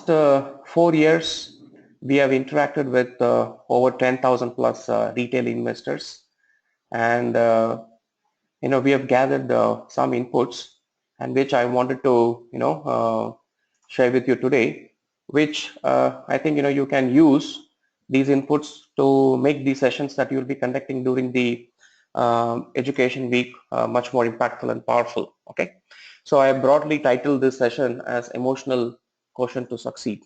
last 4 years, we have interacted with over 10,000 plus retail investors, and we have gathered some inputs, and which I wanted to share with you today, which I think you can use these inputs to make these sessions that you'll be conducting during the education week much more impactful and powerful. Okay, so I have broadly titled this session as Emotional Quotient to Succeed.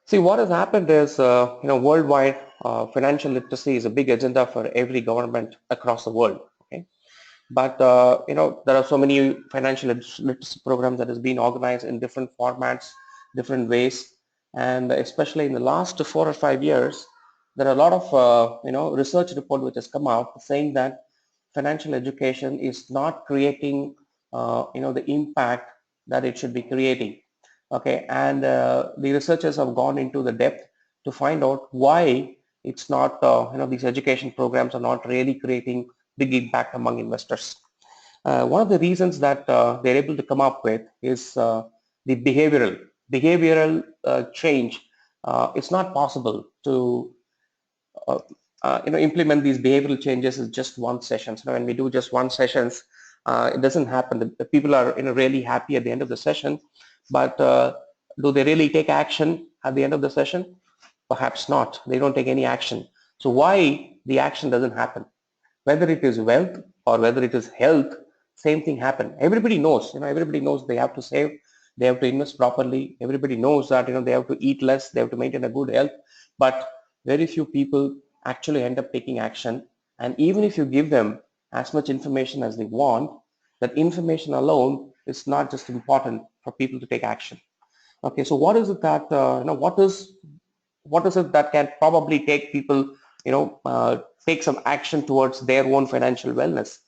See, what has happened is, worldwide financial literacy is a big agenda for every government across the world. Okay, but there are so many financial literacy programs that has been organized in different formats, different ways, and especially in the last 4 or 5 years, there are a lot of research report which has come out saying that financial education is not creating the impact that it should be creating. Okay, and the researchers have gone into the depth to find out why it's not these education programs are not really creating big impact among investors. One of the reasons that they're able to come up with is the behavioral change. It's not possible to implement these behavioral changes in just one session. So when we do just one sessions, it doesn't happen. The people are really happy at the end of the session, but do they really take action at the end of the session? Perhaps not. They don't take any action. So why the action doesn't happen? Whether it is wealth or whether it is health, same thing happen. Everybody knows, everybody knows they have to save, they have to invest properly. Everybody knows that, they have to eat less, they have to maintain a good health, but very few people actually end up taking action. And even if you give them as much information as they want, that information alone is not just important for people to take action. Okay, so what is it that, what is it that can probably take people, take some action towards their own financial wellness?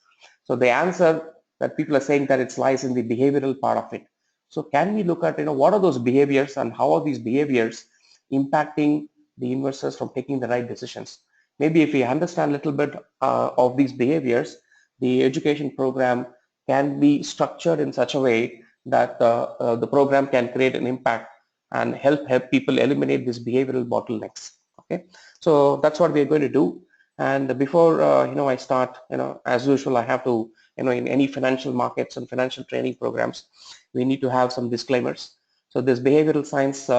So the answer that people are saying that it lies in the behavioral part of it. So can we look at, what are those behaviors and how are these behaviors impacting the investors from taking the right decisions? Maybe if we understand a little bit of these behaviors, the education program can be structured in such a way that the program can create an impact and help people eliminate these behavioral bottlenecks. Okay, so that's what we're going to do. And before I start, as usual, I have to, in any financial markets and financial training programs, we need to have some disclaimers. So this behavioral science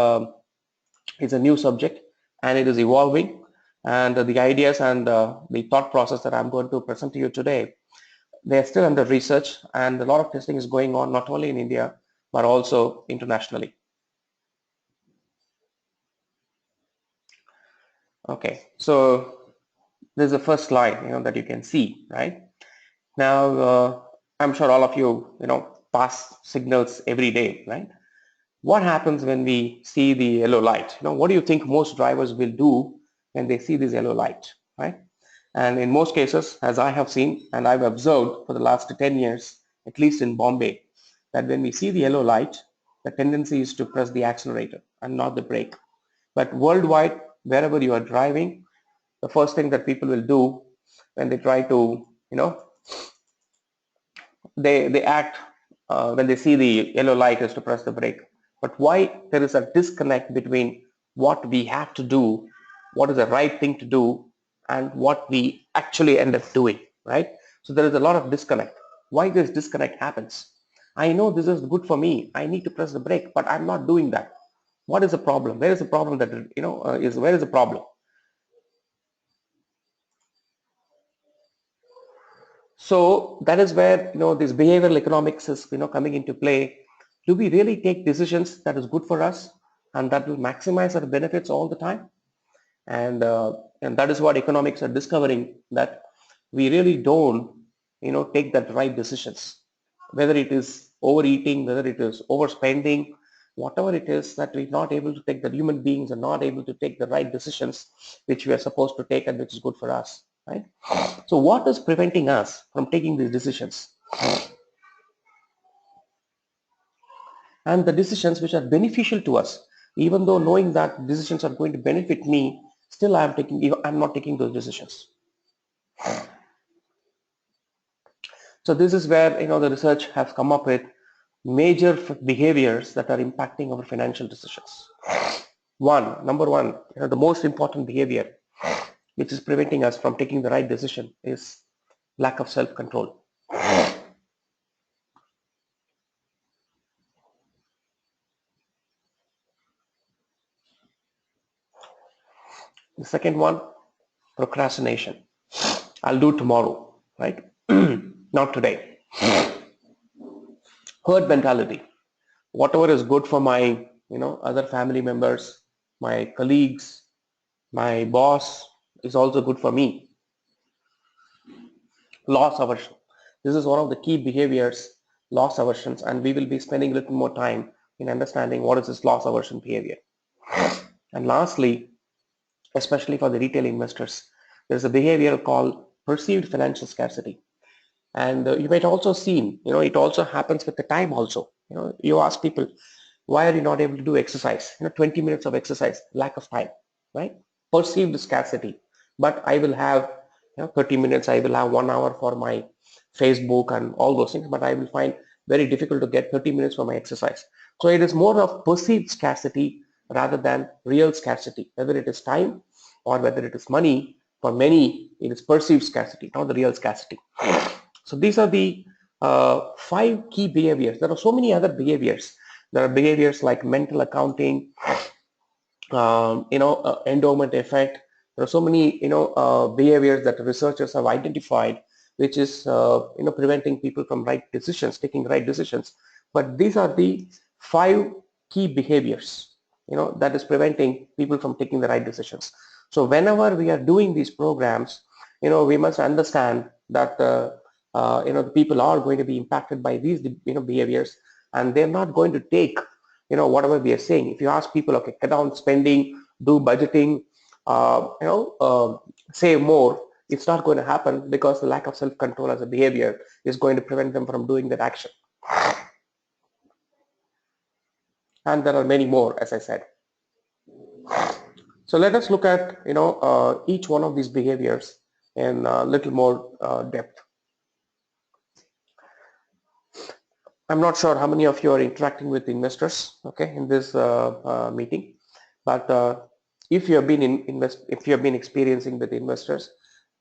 is a new subject and it is evolving, and the ideas and the thought process that I'm going to present to you today, they're still under research, and a lot of testing is going on not only in India but also internationally. Okay, so this is the first slide that you can see right now. I'm sure all of you pass signals every day, right? What happens when we see the yellow light? What do you think most drivers will do when they see this yellow light, right? And in most cases, as I have seen and I've observed for the last 10 years, at least in Bombay, that when we see the yellow light, the tendency is to press the accelerator and not the brake. But worldwide, wherever you are driving, the first thing that people will do when they try to, they act when they see the yellow light is to press the brake. But why there is a disconnect between what we have to do, what is the right thing to do, and what we actually end up doing, right? So there is a lot of disconnect. Why this disconnect happens? I know this is good for me. I need to press the brake, but I'm not doing that. What is the problem? Where is the problem that, where is the problem? So that is where, this behavioral economics is, coming into play. Do we really take decisions that is good for us and that will maximize our benefits all the time? And that is what economics are discovering, that we really don't, take that right decisions. Whether it is overeating, whether it is overspending, whatever it is, that we're not able to take, the human beings are not able to take the right decisions which we are supposed to take and which is good for us, right? So what is preventing us from taking these decisions? And the decisions which are beneficial to us, even though knowing that decisions are going to benefit me, still I'm not taking those decisions. So this is where the research has come up with major behaviors that are impacting our financial decisions. Number one, the most important behavior which is preventing us from taking the right decision is lack of self-control. The second one, procrastination. I'll do tomorrow, right? Not today. Herd mentality. Whatever is good for my, other family members, my colleagues, my boss is also good for me. Loss aversion. This is one of the key behaviors, loss aversions, and we will be spending a little more time in understanding what is this loss aversion behavior. And lastly, especially for the retail investors, there's a behavior called perceived financial scarcity. And you might also see, it also happens with the time also. You ask people, why are you not able to do exercise? 20 minutes of exercise, lack of time, right? Perceived scarcity. But I will have 30 minutes, I will have 1 hour for my Facebook and all those things, but I will find very difficult to get 30 minutes for my exercise. So it is more of perceived scarcity rather than real scarcity, whether it is time or whether it is money. For many, it is perceived scarcity, not the real scarcity. So these are the 5 key behaviors. There are so many other behaviors. There are behaviors like mental accounting, endowment effect. There are so many, behaviors that researchers have identified, which is, preventing people from taking right decisions. But these are the 5 key behaviors, that is preventing people from taking the right decisions. So whenever we are doing these programs, we must understand that, the people are going to be impacted by these, behaviors, and they're not going to take whatever we are saying. If you ask people, okay, cut down spending, do budgeting, save more, it's not going to happen because the lack of self-control as a behavior is going to prevent them from doing that action. And there are many more, as I said. So let us look at each one of these behaviors in a little more depth. I'm not sure how many of you are interacting with investors, okay, in this meeting, but if you have been if you have been experiencing with investors,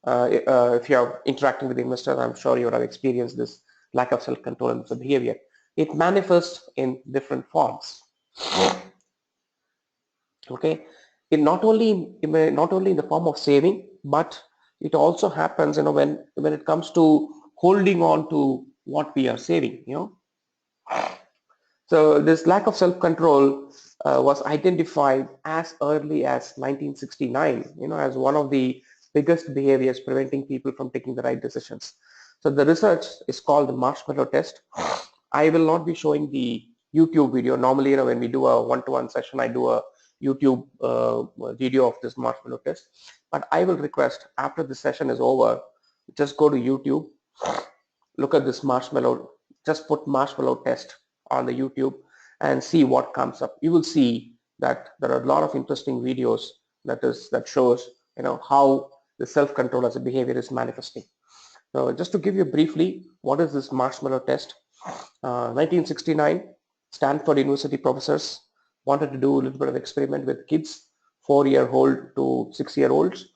if you are interacting with investors, I'm sure you have experienced this lack of self-control and the behavior. It manifests in different forms. Okay, not only in the form of saving, but it also happens, when it comes to holding on to what we are saving, So this lack of self-control was identified as early as 1969, as one of the biggest behaviors preventing people from taking the right decisions. So the research is called the marshmallow test. I will not be showing the YouTube video. Normally, when we do a one-to-one session, I do a YouTube video of this marshmallow test. But I will request after the session is over, just go to YouTube, look at this marshmallow, just put marshmallow test on the YouTube and see what comes up. You will see that there are a lot of interesting videos that shows how the self-control as a behavior is manifesting. So just to give you briefly, what is this marshmallow test? 1969, Stanford University professors wanted to do a little bit of experiment with kids, 4-year-old to 6-year-olds.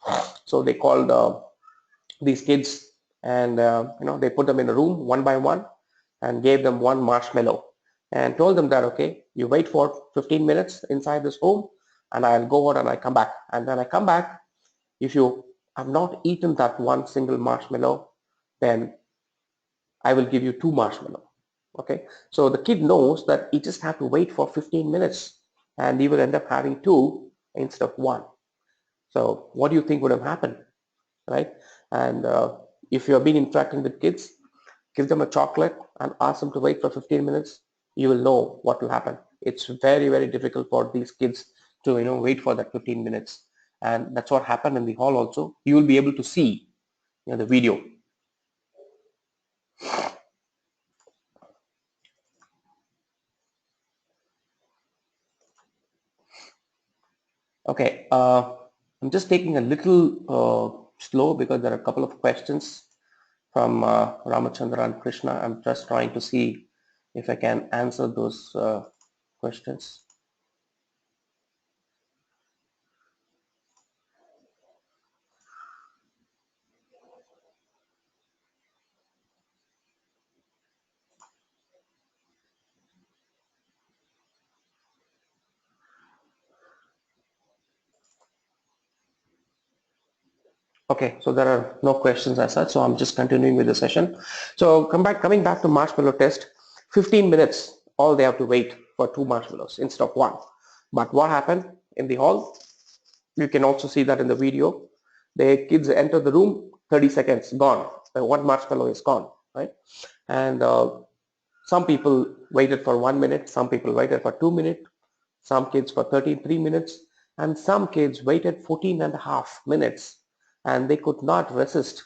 So they called these kids and they put them in a room one by one and gave them one marshmallow and told them that, okay, you wait for 15 minutes inside this room and I'll go out and I come back. And when I come back, if you have not eaten that one single marshmallow, then I will give you 2 marshmallow. Okay, so the kid knows that he just have to wait for 15 minutes and he will end up having 2 instead of 1. So what do you think would have happened, right? And if you have been interacting with kids, give them a chocolate and ask them to wait for 15 minutes, you will know what will happen. It's very, very difficult for these kids to wait for that 15 minutes. And that's what happened in the hall also. You will be able to see the video. Okay, I'm just taking a little slow because there are a couple of questions from Ramachandra and Krishna. I'm just trying to see if I can answer those questions. Okay, so there are no questions as such, so I'm just continuing with the session. So coming back to marshmallow test, 15 minutes, all they have to wait for 2 marshmallows instead of 1. But what happened in the hall? You can also see that in the video. The kids enter the room, 30 seconds, gone. The 1 marshmallow is gone, right? And some people waited for 1 minute, some people waited for 2 minutes, some kids for 33 minutes, and some kids waited 14 and a half minutes, and they could not resist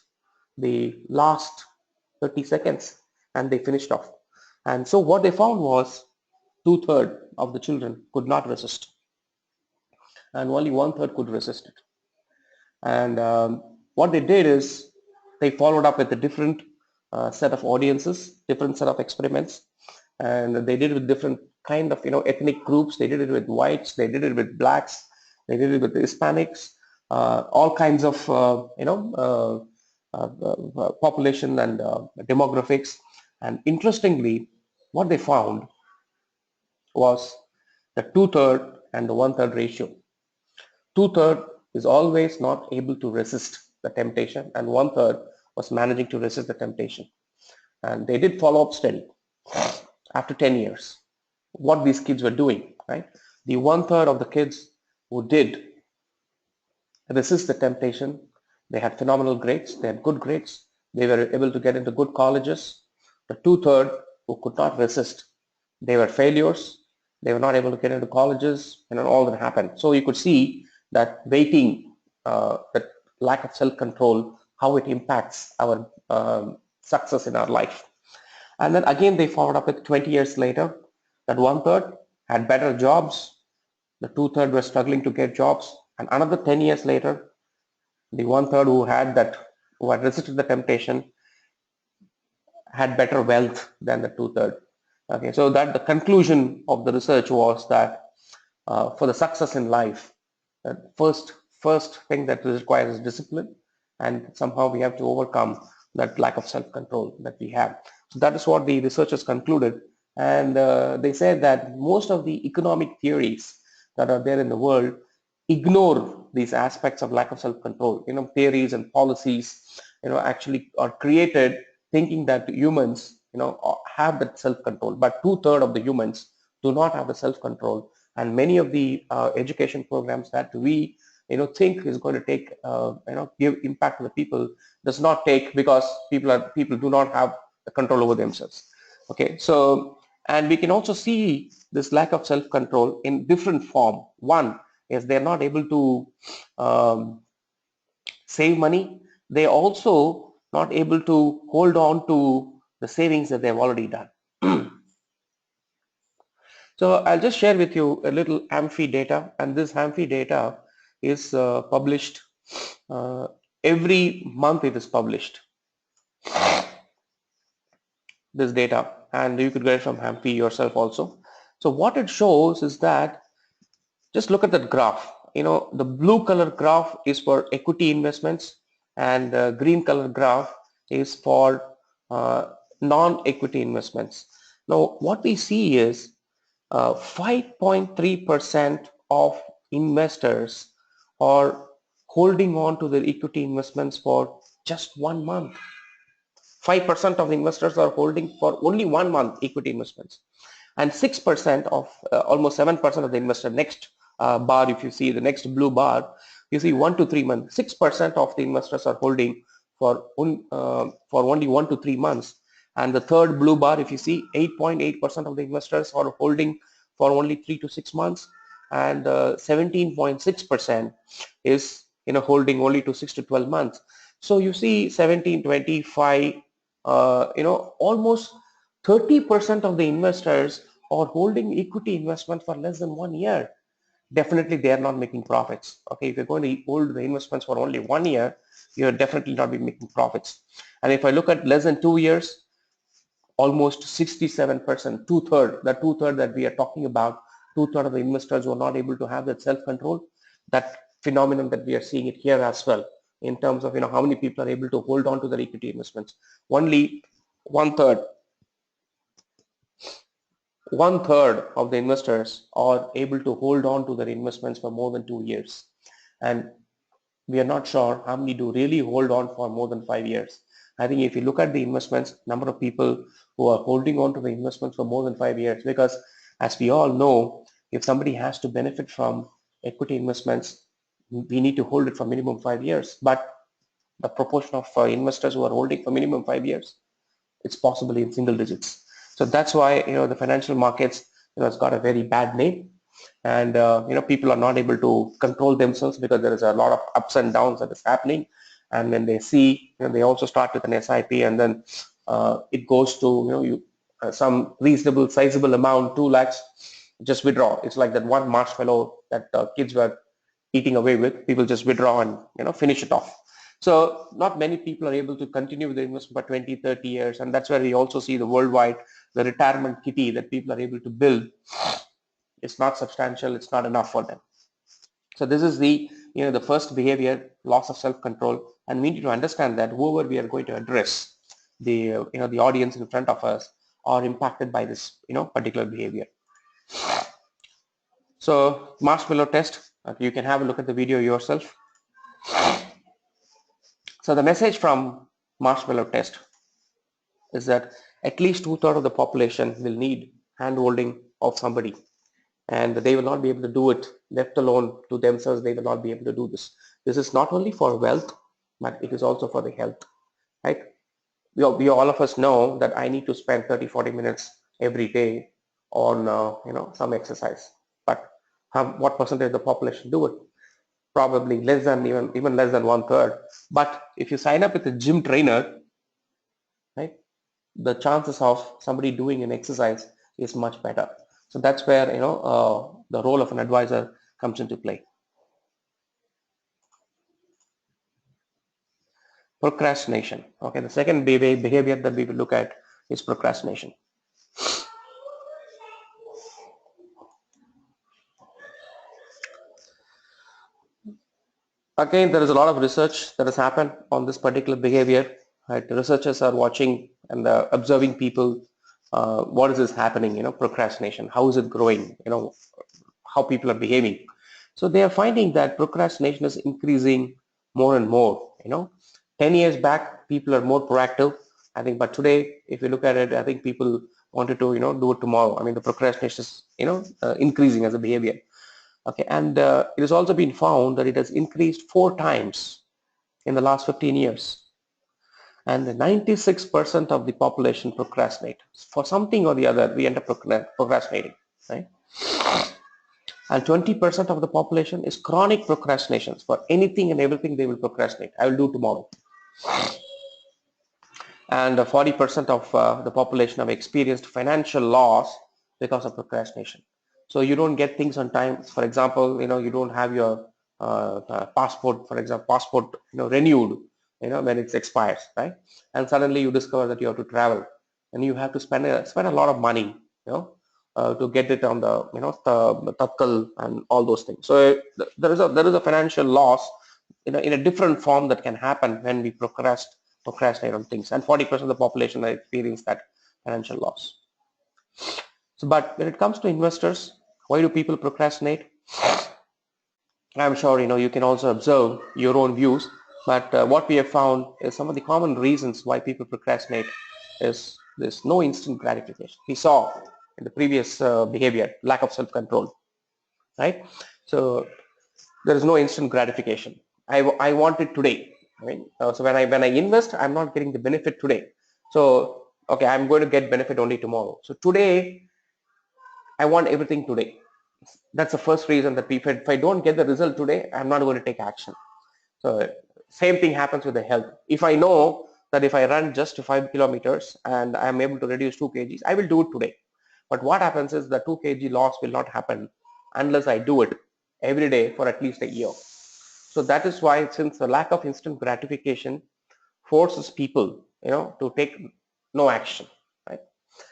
the last 30 seconds, and they finished off. And so what they found was 2/3 of the children could not resist, and only 1/3 could resist it. And what they did is they followed up with a different set of audiences, different set of experiments, and they did it with different kind of ethnic groups. They did it with whites, they did it with blacks, they did it with Hispanics, all kinds of population and demographics. And interestingly, what they found was the 2/3 and the 1/3 ratio. 2/3 is always not able to resist the temptation, and 1/3 was managing to resist the temptation. And they did follow up study after 10 years what these kids were doing, right? The 1/3 of the kids who did resist the temptation, they had phenomenal grades, they had good grades, they were able to get into good colleges. The 2/3 who could not resist, they were failures, they were not able to get into colleges, and all that happened. So you could see that waiting, that lack of self-control, how it impacts our success in our life. And then again, they followed up with 20 years later that 1/3 had better jobs, the 2/3 were struggling to get jobs, and another 10 years later, the 1/3 who had resisted the temptation had better wealth than the 2/3. Okay, so that the conclusion of the research was that for the success in life, first thing that requires is discipline, and somehow we have to overcome that lack of self-control that we have. So that is what the researchers concluded, and they said that most of the economic theories that are there in the world ignore these aspects of lack of self-control. Theories and policies, actually are created thinking that humans, have that self-control, but 2/3 of the humans do not have the self-control, and many of the education programs that we think is going to take give impact to the people does not take, because people do not have the control over themselves. Okay, so, and we can also see this lack of self-control in different form. One is they're not able to save money. They also not able to hold on to the savings that they've already done. So I'll just share with you a little Amphi data, and this Amphi data is published every month. It is published, this data, and you could get it from Amphi yourself also. So what it shows is that, just look at that graph. The blue color graph is for equity investments, and the green color graph is for non-equity investments. Now what we see is 5.3% of investors are holding on to their equity investments for just 1 month. 5% of the investors are holding for only 1 month equity investments, and 6% of almost 7% of the investor, next bar, if you see the next blue bar, you see 1 to 3 months. 6% of the investors are holding for only 1 to 3 months, and the third blue bar, if you see, 8.8% of the investors are holding for only 3 to 6 months, and 17.6% is holding only to 6 to 12 months. So you see 17, 25, almost 30% of the investors are holding equity investment for less than 1 year. definitely they are not making profits. Okay, if you're going to hold the investments for only 1 year, you're definitely not be making profits. And if I look at less than 2 years, almost 67%, two-third that we are talking about, two-third of the investors who are not able to have that self-control, that phenomenon that we are seeing it here as well, in terms of how many people are able to hold on to their equity investments. Only one-third of the investors are able to hold on to their investments for more than 2 years. And we are not sure how many do really hold on for more than 5 years. I think if you look at the investments, number of people who are holding on to the investments for more than 5 years, because as we all know, if somebody has to benefit from equity investments, we need to hold it for minimum 5 years. But the proportion of investors who are holding for minimum 5 years, it's possibly in single digits. So that's why the financial markets has got a very bad name, and people are not able to control themselves because there is a lot of ups and downs that is happening. And when they see, they also start with an SIP, and then it goes to some reasonable sizable amount, 2 lakhs, just withdraw. It's like that one marshmallow that kids were eating away with. People just withdraw and finish it off. So not many people are able to continue with the investment for 20, 30 years. And that's where we also see the worldwide, the retirement kitty that people are able to build. It's not substantial. It's not enough for them. So this is the first behavior, loss of self-control. And we need to understand that whoever we are going to address, the audience in front of us, are impacted by this, particular behavior. So marshmallow test, you can have a look at the video yourself. So the message from marshmallow test is that at least two-thirds of the population will need hand-holding of somebody, and they will not be able to do it left alone to themselves. They will not be able to do this. This is not only for wealth, but it is also for the health, right? We all of us know that I need to spend 30-40 minutes every day on some exercise, but what percentage of the population do it? Probably less than even less than one-third. But if you sign up with a gym trainer, right, the chances of somebody doing an exercise is much better. So that's where the role of an advisor comes into play. Procrastination. Okay, the second behavior that we will look at is procrastination. Again, there is a lot of research that has happened on this particular behavior. Right? The researchers are watching and observing people. What is this happening? Procrastination. How is it growing? How people are behaving. So they are finding that procrastination is increasing more and more. 10 years back, people are more proactive, I think, but today, if you look at it, I think people wanted to, do it tomorrow. I mean, the procrastination is, increasing as a behavior. Okay, and it has also been found that it has increased 4 times in the last 15 years. And 96% of the population procrastinate. For something or the other, we end up procrastinating, right? And 20% of the population is chronic procrastinations. For anything and everything, they will procrastinate. I will do tomorrow. And 40% of the population have experienced financial loss because of procrastination. So you don't get things on time. For example, you don't have your passport, for example, renewed, when it expires, right? And suddenly you discover that you have to travel, and you have to spend a lot of money, to get it on the, the Tatkal and all those things. So there is a financial loss, in a different form that can happen when we procrastinate on things, and 40% of the population experience that financial loss. So, but when it comes to investors, why do people procrastinate? I'm sure you can also observe your own views, but what we have found is some of the common reasons why people procrastinate is there's no instant gratification. We saw in the previous behavior, lack of self-control, right? So there is no instant gratification. I want it today. I mean, so when I invest, I'm not getting the benefit today. So okay, I'm going to get benefit only tomorrow. So today, I want everything today. That's the first reason that if I don't get the result today, I'm not going to take action. So same thing happens with the health. If I know that if I run just 5 kilometers and I'm able to reduce 2 kgs, I will do it today. But what happens is the 2 kg loss will not happen unless I do it every day for at least a year. So that is why, since the lack of instant gratification forces people, to take no action, right?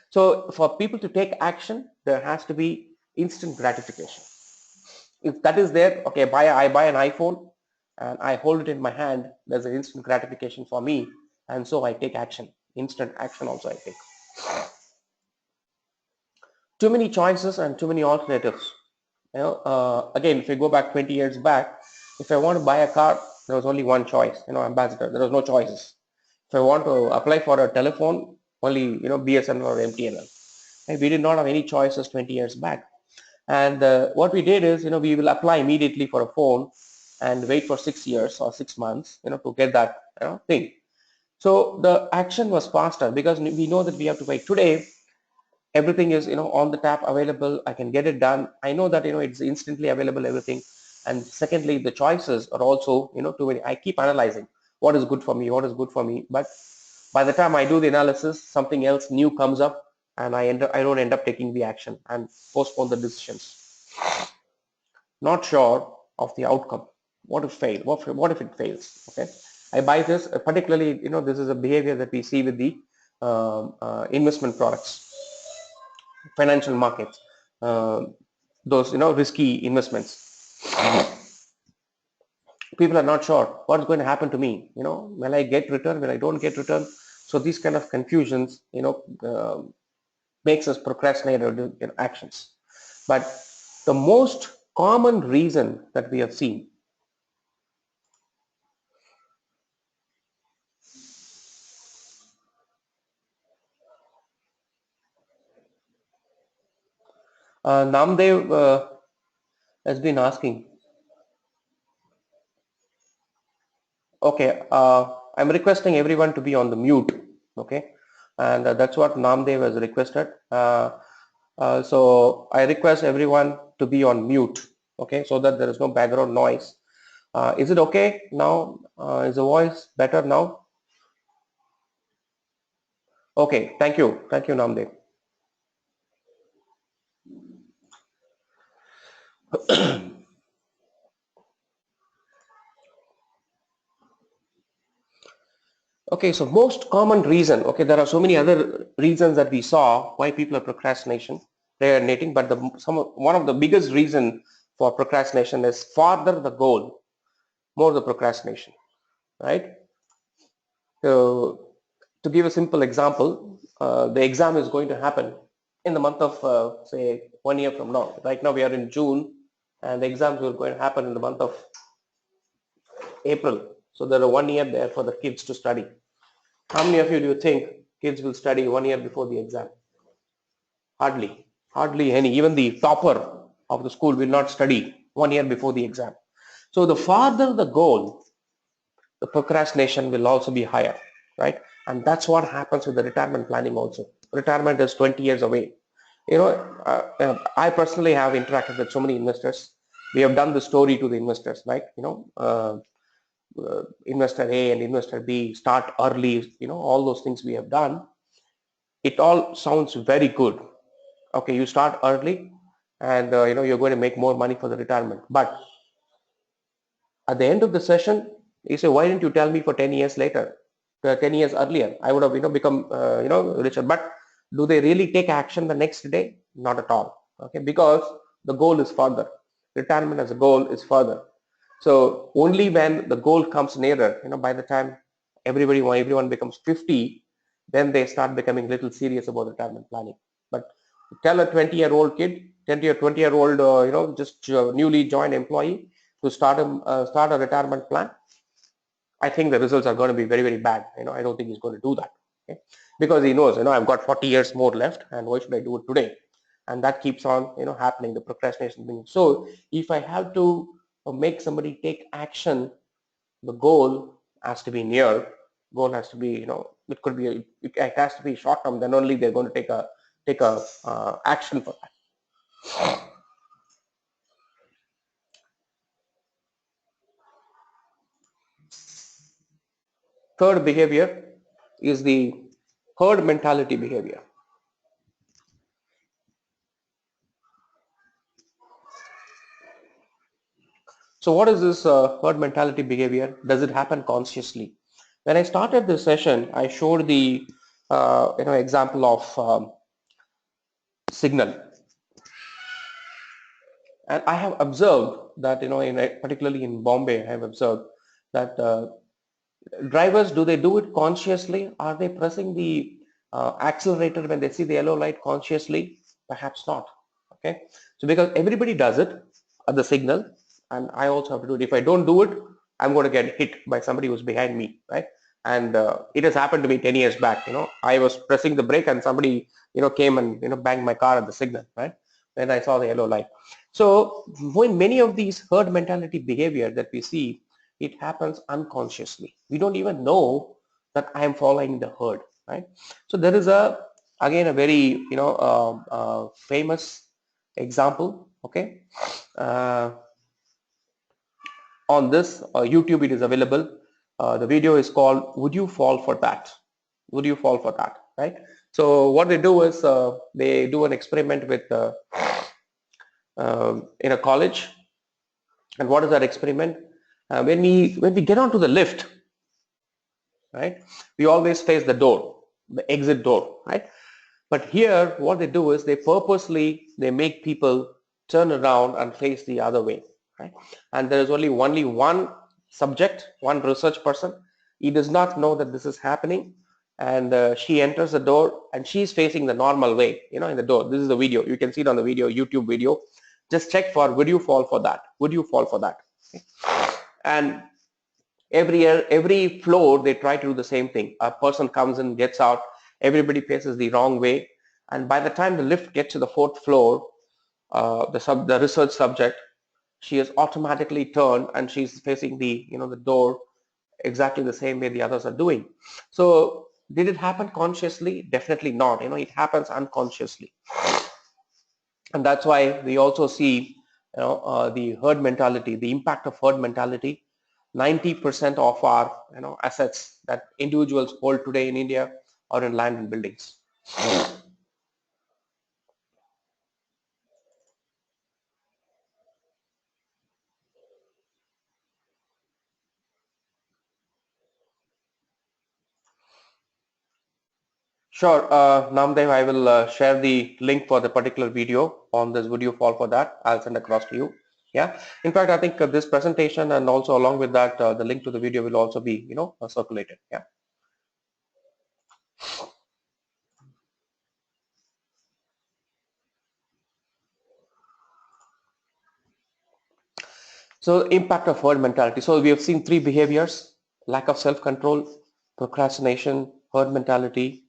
So for people to take action, there has to be instant gratification. If that is there, okay, I buy an iPhone and I hold it in my hand, there's an instant gratification for me, and so I take action. Instant action also I take. Too many choices and too many alternatives. Again, if you go back 20 years back, if I want to buy a car, there was only one choice, Ambassador. There was no choices. If I want to apply for a telephone, only, BSNL or MTNL. And we did not have any choices 20 years back. And what we did is, we will apply immediately for a phone and wait for 6 years or 6 months, to get that thing. So the action was faster because we know that we have to wait. Today, everything is on the tap available. I can get it done. I know that it's instantly available, everything. And secondly, the choices are also too many. I keep analyzing what is good for me, but by the time I do the analysis, something else new comes up, and I don't end up taking the action and postpone the decisions. Not sure of the outcome. What if fail? What if it fails? Okay, I buy this. Particularly, this is a behavior that we see with the investment products, financial markets, uh, those risky investments. People are not sure what's going to happen to me. Will I get return? Will I don't get return? So these kind of confusions, makes us procrastinate or do actions. But the most common reason that we have seen, Namdev has been asking. Okay, I'm requesting everyone to be on the mute. Okay, and that's what Namdev has requested. So I request everyone to be on mute. Okay, so that there is no background noise. Is it okay now? Is the voice better now? Okay, thank you, Namdev. Okay, so most common reason, okay, there are so many other reasons that we saw why people are procrastinating, but one of the biggest reason for procrastination is farther the goal, more the procrastination, right? So to give a simple example, the exam is going to happen in the month of, say, 1 year from now. Right now we are in June, and the exams are going to happen in the month of April. So there are 1 year there for the kids to study. How many of you do you think kids will study 1 year before the exam? Hardly any. Even the topper of the school will not study 1 year before the exam. So the farther the goal, the procrastination will also be higher, right? And that's what happens with the retirement planning also. Retirement is 20 years away. I personally have interacted with so many investors. We have done the story to the investors, right? Investor A and investor B, start early, all those things we have done. It all sounds very good. Okay, you start early and you're going to make more money for the retirement. But at the end of the session, you say, why didn't you tell me for 10 years later, 10 years earlier? I would have become richer. But do they really take action the next day? Not at all. Okay, because the goal is further. Retirement as a goal is further. So only when the goal comes nearer, by the time everyone becomes 50, then they start becoming little serious about retirement planning. But tell a 20-year-old kid, 20-year-old, just newly joined employee to start a retirement plan, I think the results are going to be very, very bad. I don't think he's going to do that. Okay? Because he knows, I've got 40 years more left, and why should I do it today? And that keeps on, happening, the procrastination thing. So if I have to make somebody take action, the goal has to be near. Goal has to be, it could be, it has to be short term. Then only they're going to take a action for that. Third behavior is the herd mentality behavior. So what is this herd mentality behavior? Does it happen consciously? When I started this session, I showed the example of signal, and I have observed that particularly in Bombay, I have observed that drivers, do they do it consciously? Are they pressing the accelerator when they see the yellow light consciously? Perhaps not. Okay, so because everybody does it at the signal, and I also have to do it. If I don't do it, I'm going to get hit by somebody who's behind me, right? And it has happened to me 10 years back. I was pressing the brake and somebody came and banged my car at the signal, right? When I saw the yellow light. So when many of these herd mentality behavior that we see, it happens unconsciously. We don't even know that I am following the herd, right? So there is again a very famous example. Okay, uh, on this YouTube it is available. The video is called "Would You Fall for That?" Would you fall for that? Right. So what they do is they do an experiment with in a college. And what is that experiment? When we get onto the lift, right? We always face the door, the exit door, right? But here, what they do is they make people turn around and face the other way, right? And there is only one subject, one research person. He does not know that this is happening, and she enters the door and she's facing the normal way, in the door. This is the video. You can see it on the video, YouTube video. Just check for would you fall for that? Would you fall for that? Okay. And every year, every floor, they try to do the same thing. A person comes in, gets out, everybody faces the wrong way, and by the time the lift gets to the fourth floor, the research subject, she is automatically turned and she's facing the door exactly the same way the others are doing. So did it happen consciously? Definitely not. It happens unconsciously, and that's why we also see the herd mentality, the impact of herd mentality. 90% of our assets that individuals hold today in India are in land and buildings. Sure, Namdev, I will share the link for the particular video on this. Would you fall for that? I'll send across to you. Yeah. In fact, I think this presentation and also along with that, the link to the video will also be, circulated. Yeah. So impact of herd mentality. So we have seen three behaviors: lack of self-control, procrastination, herd mentality,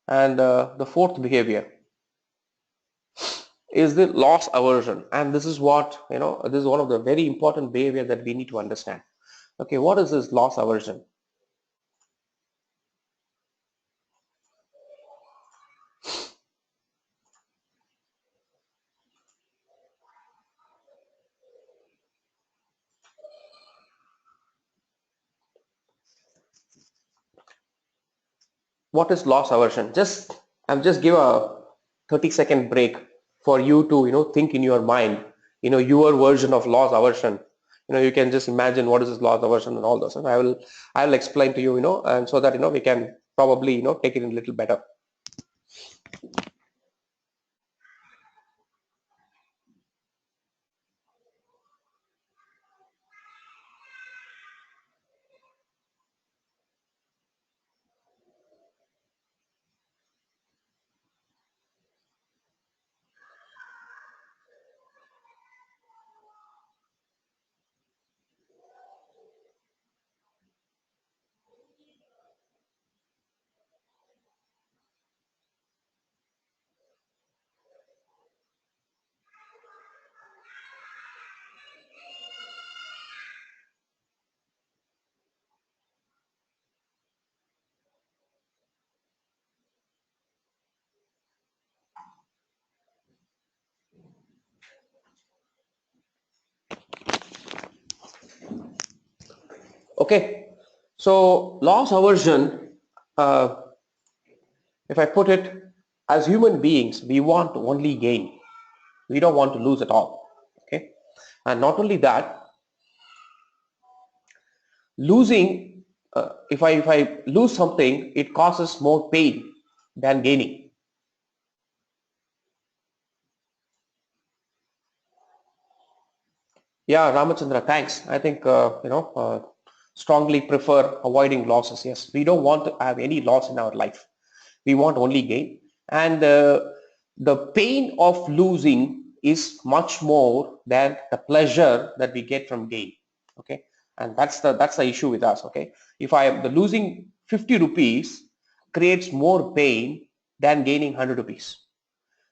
and the fourth behavior is the loss aversion. And this is what, this is one of the very important behavior that we need to understand. Okay, what is this loss aversion? What is loss aversion? I'll just give a 30-second break for you to think in your mind your version of loss aversion. You can just imagine what is this loss aversion and all those, and I will explain to you, and so that we can probably take it in a little better. Okay, so loss aversion, uh, if I put it, as human beings, we want only gain. We don't want to lose at all. And not only that, losing, if I lose something, it causes more pain than gaining. Yeah, Ramachandra, thanks. I think, strongly prefer avoiding losses. Yes, we don't want to have any loss in our life. We want only gain. And the pain of losing is much more than the pleasure that we get from gain. Okay. And that's the issue with us. Okay. If I am the losing 50 rupees creates more pain than gaining 100 rupees.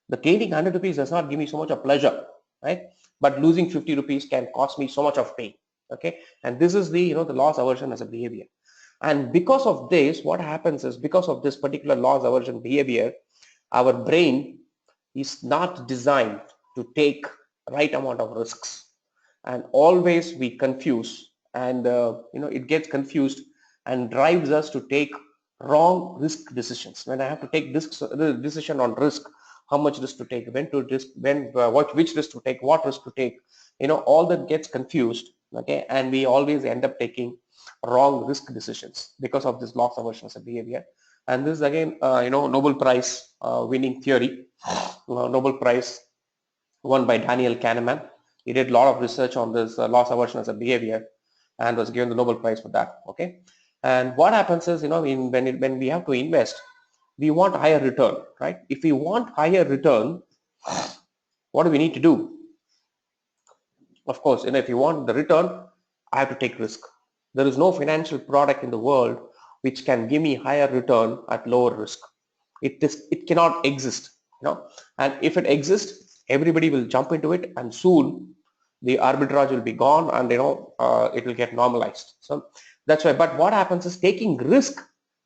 The gaining 100 rupees does not give me so much of pleasure, right? But losing 50 rupees can cost me so much of pain. Okay. And this is the, the loss aversion as a behavior. And because of this, what happens is, because of this particular loss aversion behavior, our brain is not designed to take right amount of risks, and always we confuse, and it gets confused and drives us to take wrong risk decisions. When I have to take the decision on risk, how much risk to take, when to risk, which risk to take, what risk to take, all that gets confused. Okay. And we always end up taking wrong risk decisions because of this loss aversion as a behavior. And this is again, Nobel Prize winning theory, Nobel Prize won by Daniel Kahneman. He did a lot of research on this loss aversion as a behavior and was given the Nobel Prize for that. Okay. And what happens is, when we have to invest, we want higher return, right? If we want higher return, what do we need to do? Of course, if you want the return, I have to take risk. There is no financial product in the world which can give me higher return at lower risk. It cannot exist, and if it exists, everybody will jump into it, and soon the arbitrage will be gone, and it will get normalized. So that's why. But what happens is, taking risk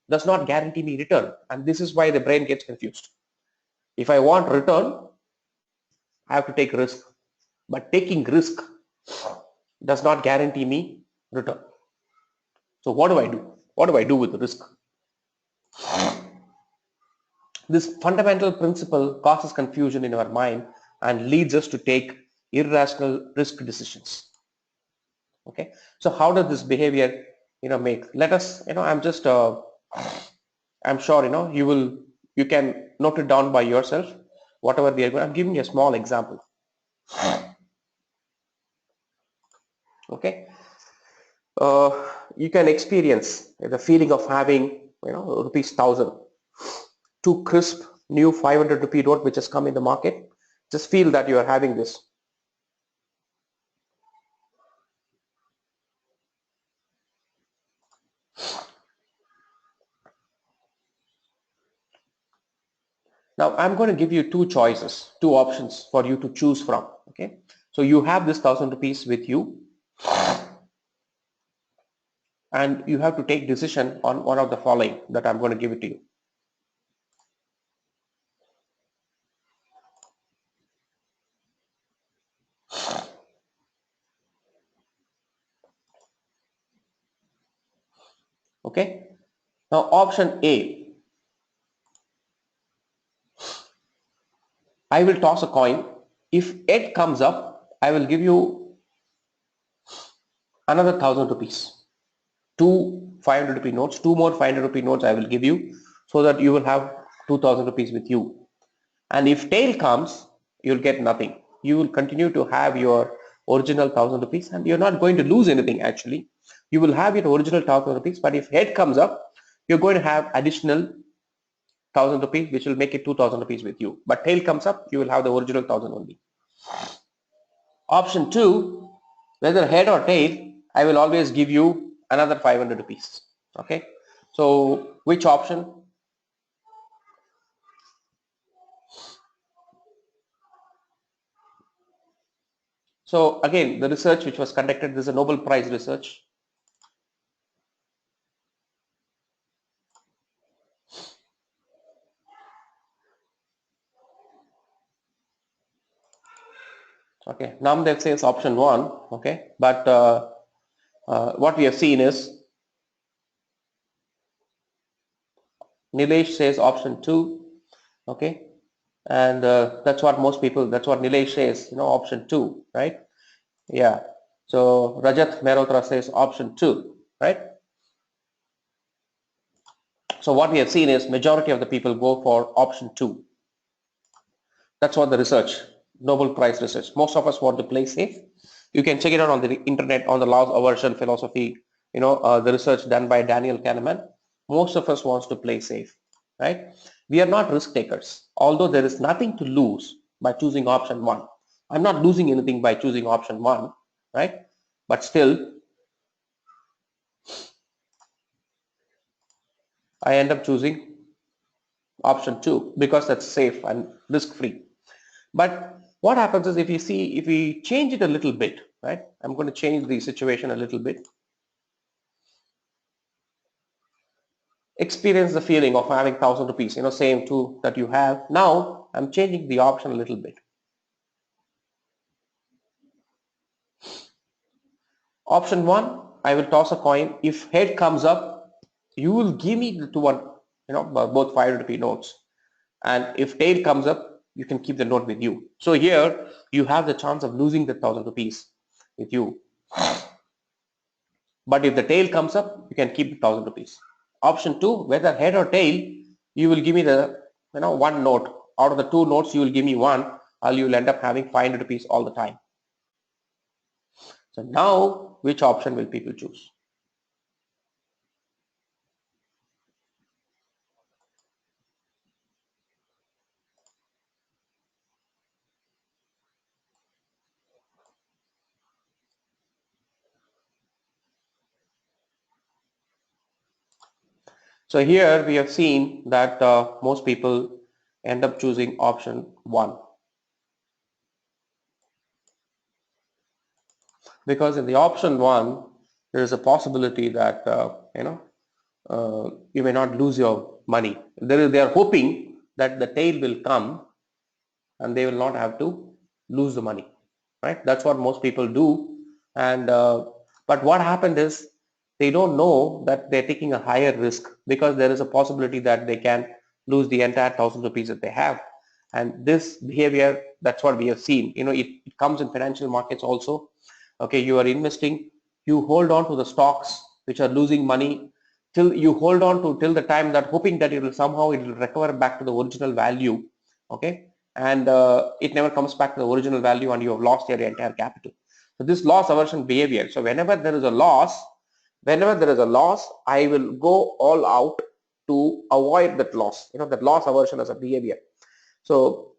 does not guarantee me return, and this is why the brain gets confused. If I want return, I have to take risk, but taking risk does not guarantee me return. So what do I do? What do I do with the risk? This fundamental principle causes confusion in our mind and leads us to take irrational risk decisions. Okay. So how does this behavior, make? Let us, I'm sure, you can note it down by yourself, whatever we are going. I'm giving you a small example. Okay. You can experience the feeling of having, rupees 1,000, two crisp new 500 rupee note which has come in the market. Just feel that you are having this. Now I'm going to give you two choices, two options for you to choose from. Okay. So you have this 1,000 rupees with you, and you have to take decision on one of the following that I'm going to give it to you. Okay. Now option A, I will toss a coin. If it comes up, I will give you another 1,000 rupees. Two 500 rupee notes, two more 500 rupee notes I will give you, so that you will have 2,000 rupees with you. And if tail comes, you'll get nothing. You will continue to have your original 1,000 rupees, and you're not going to lose anything actually. You will have your original 1,000 rupees, but if head comes up, you're going to have additional 1,000 rupees, which will make it 2,000 rupees with you. But tail comes up, you will have the original 1,000 only. Option 2, whether head or tail, I will always give you another 500 rupees. Okay. So which option? So again, the research which was conducted, this is a Nobel Prize research. Okay, Namdev says option 1. Okay, but what we have seen is Nilesh says option 2. Okay, and that's what most people, that's what Nilesh says, option 2, right? Yeah. So Rajat Mehrotra says option 2, right? So what we have seen is majority of the people go for option 2. That's what the research, Nobel Prize research. Most of us want to play safe. You can check it out on the internet on the laws of aversion philosophy. The research done by Daniel Kahneman. Most of us wants to play safe, right? We are not risk takers. Although there is nothing to lose by choosing option 1. I'm not losing anything by choosing option 1, right? But still, I end up choosing option 2 because that's safe and risk free. But what happens is if we change it a little bit, right? I'm going to change the situation a little bit. Experience the feeling of having 1,000 rupees, same two that you have. Now I'm changing the option a little bit. Option 1, I will toss a coin. If head comes up, you will give me the two one, both 5 rupee notes. And if tail comes up, you can keep the note with you. So here you have the chance of losing the 1,000 rupees with you. But if the tail comes up, you can keep the 1,000 rupees. Option 2, whether head or tail, you will give me the one note. Out of the two notes, you will give me one, or you will end up having 500 rupees all the time. So now, which option will people choose? So here we have seen that most people end up choosing option 1, because in the option 1 there is a possibility that you may not lose your money. They are hoping that the tail will come and they will not have to lose the money, right? That's what most people do. And but what happened is they don't know that they're taking a higher risk, because there is a possibility that they can lose the entire 1,000 rupees that they have. And this behavior, that's what we have seen. It comes in financial markets also. Okay, you are investing, you hold on to the stocks which are losing money, till you hold on to till the time that hoping that it will recover back to the original value. Okay, and it never comes back to the original value, and you have lost your entire capital. So this loss aversion behavior. So whenever there is a loss, I will go all out to avoid that loss. That loss aversion as a behavior. So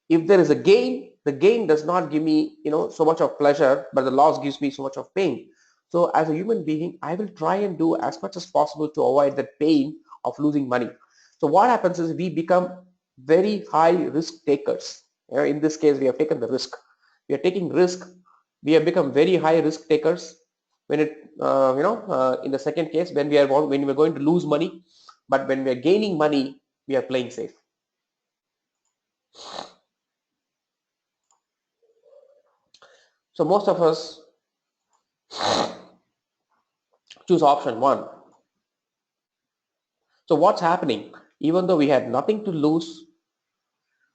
if there is a gain, the gain does not give me, so much of pleasure, but the loss gives me so much of pain. So as a human being, I will try and do as much as possible to avoid that pain of losing money. So what happens is we become very high risk takers. In this case, we have taken the risk. We are taking risk. We have become very high risk takers. When in the second case, when we are going to lose money, but when we are gaining money, we are playing safe. So most of us choose option 1. So what's happening? Even though we had nothing to lose,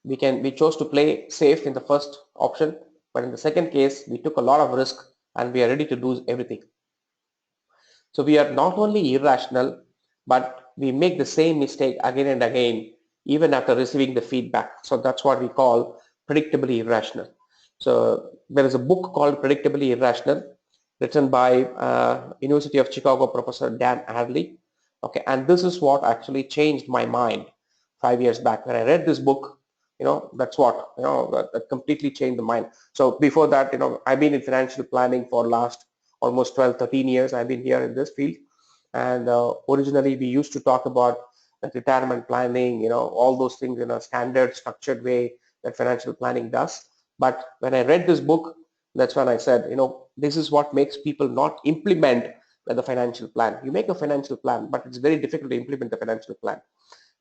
we chose to play safe in the first option, but in the second case, we took a lot of risk and we are ready to lose everything. So we are not only irrational, but we make the same mistake again and again, even after receiving the feedback. So that's what we call predictably irrational. So there is a book called Predictably Irrational, written by University of Chicago professor Dan Ariely. Okay, and this is what actually changed my mind 5 years back. When I read this book, that's what, that completely changed the mind. So before that, I've been in financial planning for last almost 12, 13 years. I've been here in this field. And originally we used to talk about retirement planning, all those things in a standard structured way that financial planning does. But when I read this book, that's when I said, this is what makes people not implement the financial plan. You make a financial plan, but it's very difficult to implement the financial plan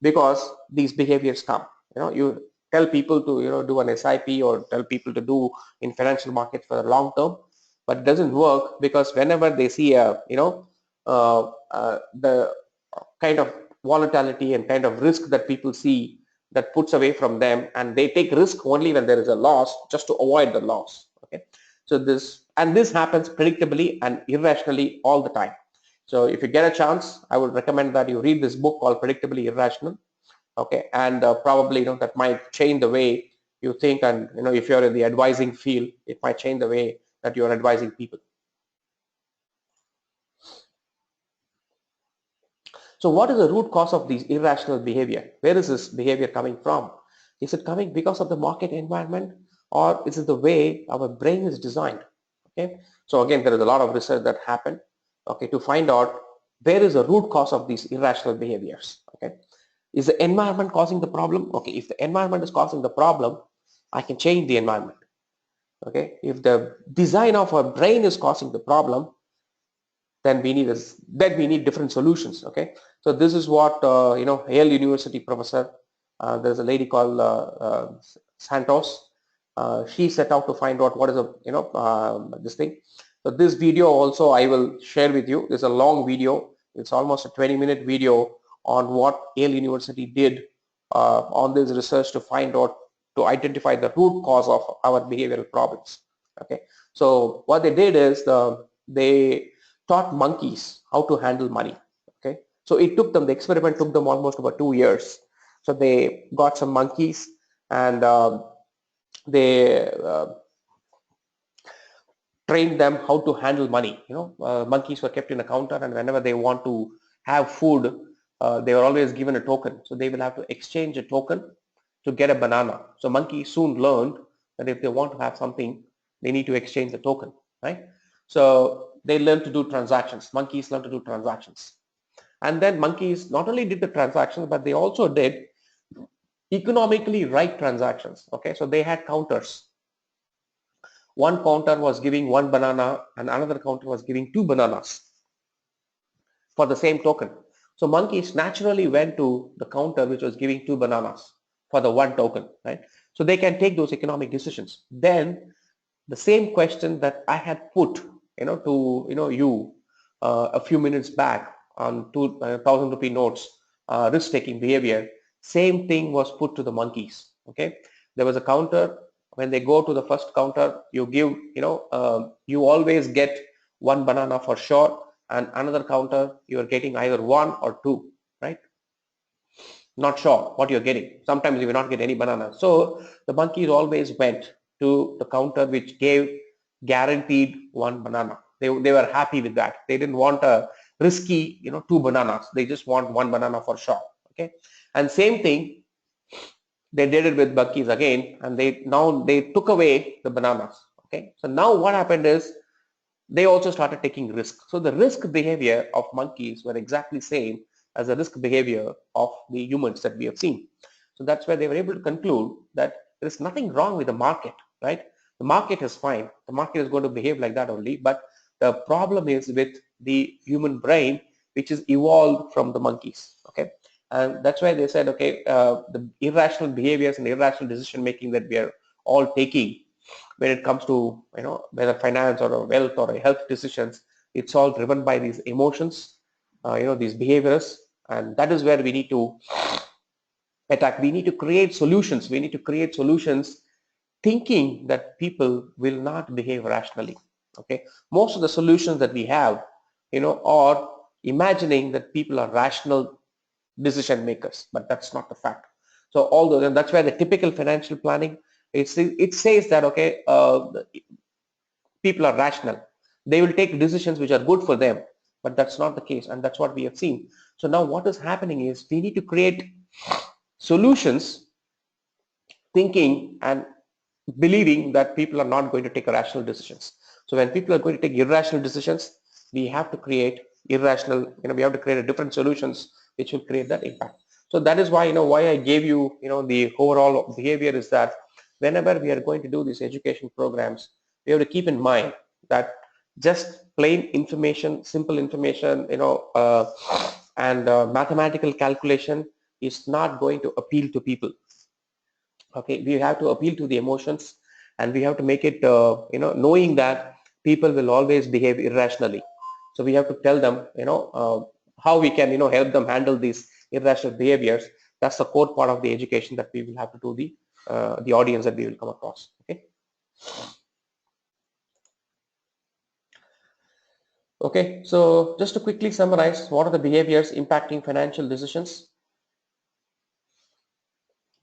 because these behaviors come. You tell people to do an SIP or tell people to do in financial markets for the long term, but it doesn't work because whenever they see the kind of volatility and kind of risk that people see, that puts away from them, and they take risk only when there is a loss just to avoid the loss. Okay, So this happens predictably and irrationally all the time. So if you get a chance, I would recommend that you read this book called Predictably Irrational. Okay, and probably that might change the way you think, and if you're in the advising field, it might change the way that you're advising people. So what is the root cause of these irrational behavior? Where is this behavior coming from? Is it coming because of the market environment, or is it the way our brain is designed? Okay, so again, there is a lot of research that happened, okay, to find out where is the root cause of these irrational behaviors. Okay, is the environment causing the problem? Okay, if the environment is causing the problem, I can change the environment. Okay, if the design of our brain is causing the problem, then we need different solutions. Okay, so this is what Yale University professor, there's a lady called Santos. She set out to find out what is this thing. So this video also I will share with you. It's a long video. It's almost a 20-minute video on what Yale University did on this research to find out, to identify the root cause of our behavioral problems. Okay, so what they did is they taught monkeys how to handle money. Okay, so the experiment took them almost about 2 years. So they got some monkeys, and they trained them how to handle money. Monkeys were kept in a counter, and whenever they want to have food, they were always given a token. So they will have to exchange a token to get a banana. So monkeys soon learned that if they want to have something, they need to exchange the token, right? So they learned to do transactions. Monkeys learned to do transactions. And then monkeys not only did the transactions, but they also did economically right transactions. Okay, so they had counters. One counter was giving one banana and another counter was giving two bananas for the same token. So monkeys naturally went to the counter which was giving two bananas for the one token, right? So they can take those economic decisions. Then the same question that I had put, to you a few minutes back on 2,000 rupee notes, risk-taking behavior, same thing was put to the monkeys. Okay, there was a counter. When they go to the first counter, you give, you always get one banana for sure, and another counter you are getting either one or two, right? Not sure what you're getting. Sometimes you will not get any banana. So the monkeys always went to the counter which gave guaranteed one banana. They were happy with that. They didn't want a risky, two bananas. They just want one banana for sure. Okay, and same thing they did it with monkeys again, and they took away the bananas. Okay, so now what happened is they also started taking risk. So the risk behavior of monkeys were exactly same as the risk behavior of the humans that we have seen. So that's where they were able to conclude that there is nothing wrong with the market, right? The market is fine. The market is going to behave like that only, but the problem is with the human brain, which is evolved from the monkeys. Okay, and that's why they said, okay, the irrational behaviors and irrational decision making that we are all taking when it comes to whether finance or a wealth or a health decisions, it's all driven by these emotions, these behaviors, and that is where we need to attack. We need to create solutions. We need to create solutions thinking that people will not behave rationally. Okay, most of the solutions that we have, are imagining that people are rational decision makers, but that's not the fact. So although, and that's where the typical financial planning, it says that, okay, people are rational. They will take decisions which are good for them, but that's not the case, and that's what we have seen. So now what is happening is we need to create solutions thinking and believing that people are not going to take rational decisions. So when people are going to take irrational decisions, we have to create irrational, we have to create a different solutions which will create that impact. So that is why, why I gave you, the overall behavior is that whenever we are going to do these education programs, we have to keep in mind that just plain information, simple information, and mathematical calculation is not going to appeal to people. Okay, we have to appeal to the emotions, and we have to make it, knowing that people will always behave irrationally. So we have to tell them, how we can, help them handle these irrational behaviors. That's the core part of the education that we will have to do the audience that we will come across. Okay. Okay, so just to quickly summarize, what are the behaviors impacting financial decisions?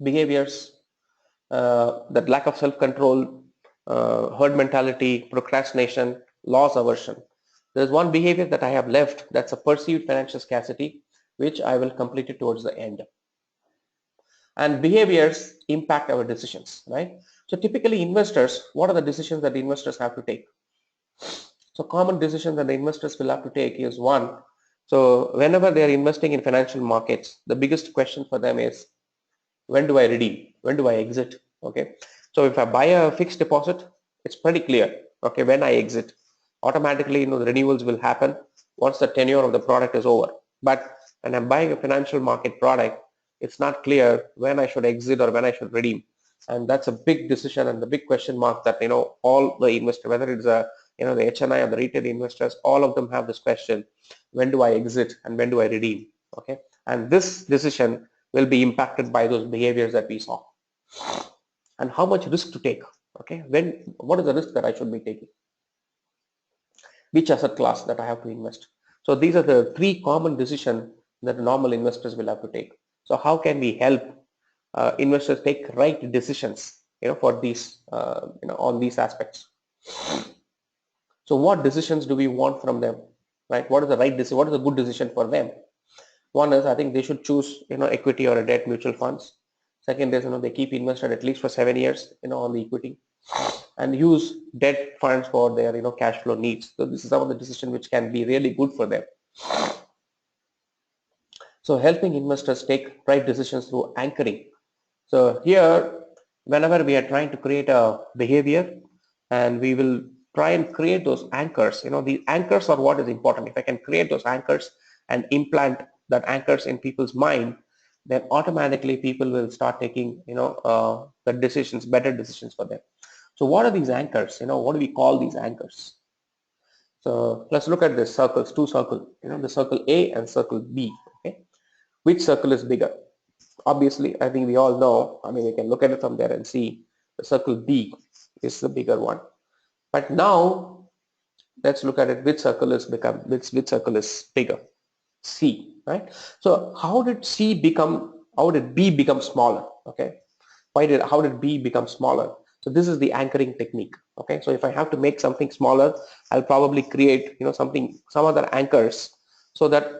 Behaviors that lack of self-control, herd mentality, procrastination, loss aversion. There's one behavior that I have left, that's a perceived financial scarcity, which I will complete it towards the end. And behaviors impact our decisions, right? So typically investors, what are the decisions that the investors have to take? So common decisions that the investors will have to take is one, so whenever they are investing in financial markets, the biggest question for them is, when do I redeem? When do I exit? Okay. So if I buy a fixed deposit, it's pretty clear. Okay. When I exit, automatically, the renewals will happen once the tenure of the product is over. But when I'm buying a financial market product, it's not clear when I should exit or when I should redeem. And that's a big decision and the big question mark that, all the investors, whether it's the HNI or the retail investors, all of them have this question, when do I exit and when do I redeem? Okay. And this decision will be impacted by those behaviors that we saw. And how much risk to take? Okay, what is the risk that I should be taking? Which asset class that I have to invest? So these are the three common decisions that normal investors will have to take. So how can we help investors take right decisions, for these, on these aspects? So what decisions do we want from them, right? What is the right decision? What is a good decision for them? One is, I think they should choose, equity or a debt mutual funds. Second is, they keep invested at least for 7 years, on the equity, and use debt funds for their, cash flow needs. So this is some of the decision which can be really good for them. So helping investors take right decisions through anchoring. So here, whenever we are trying to create a behavior, and we will try and create those anchors, the anchors are what is important. If I can create those anchors and implant that anchors in people's mind, then automatically people will start taking, the decisions, better decisions for them. So what are these anchors? What do we call these anchors? So let's look at this circles, two circles, the circle A and circle B. Okay, which circle is bigger? Obviously, I think we all know. I mean, we can look at it from there and see the circle B is the bigger one. But now let's look at it. Which circle is bigger? C, right? So how did B become smaller? Okay, how did B become smaller? So this is the anchoring technique. Okay, so if I have to make something smaller, I'll probably create, some other anchors, so that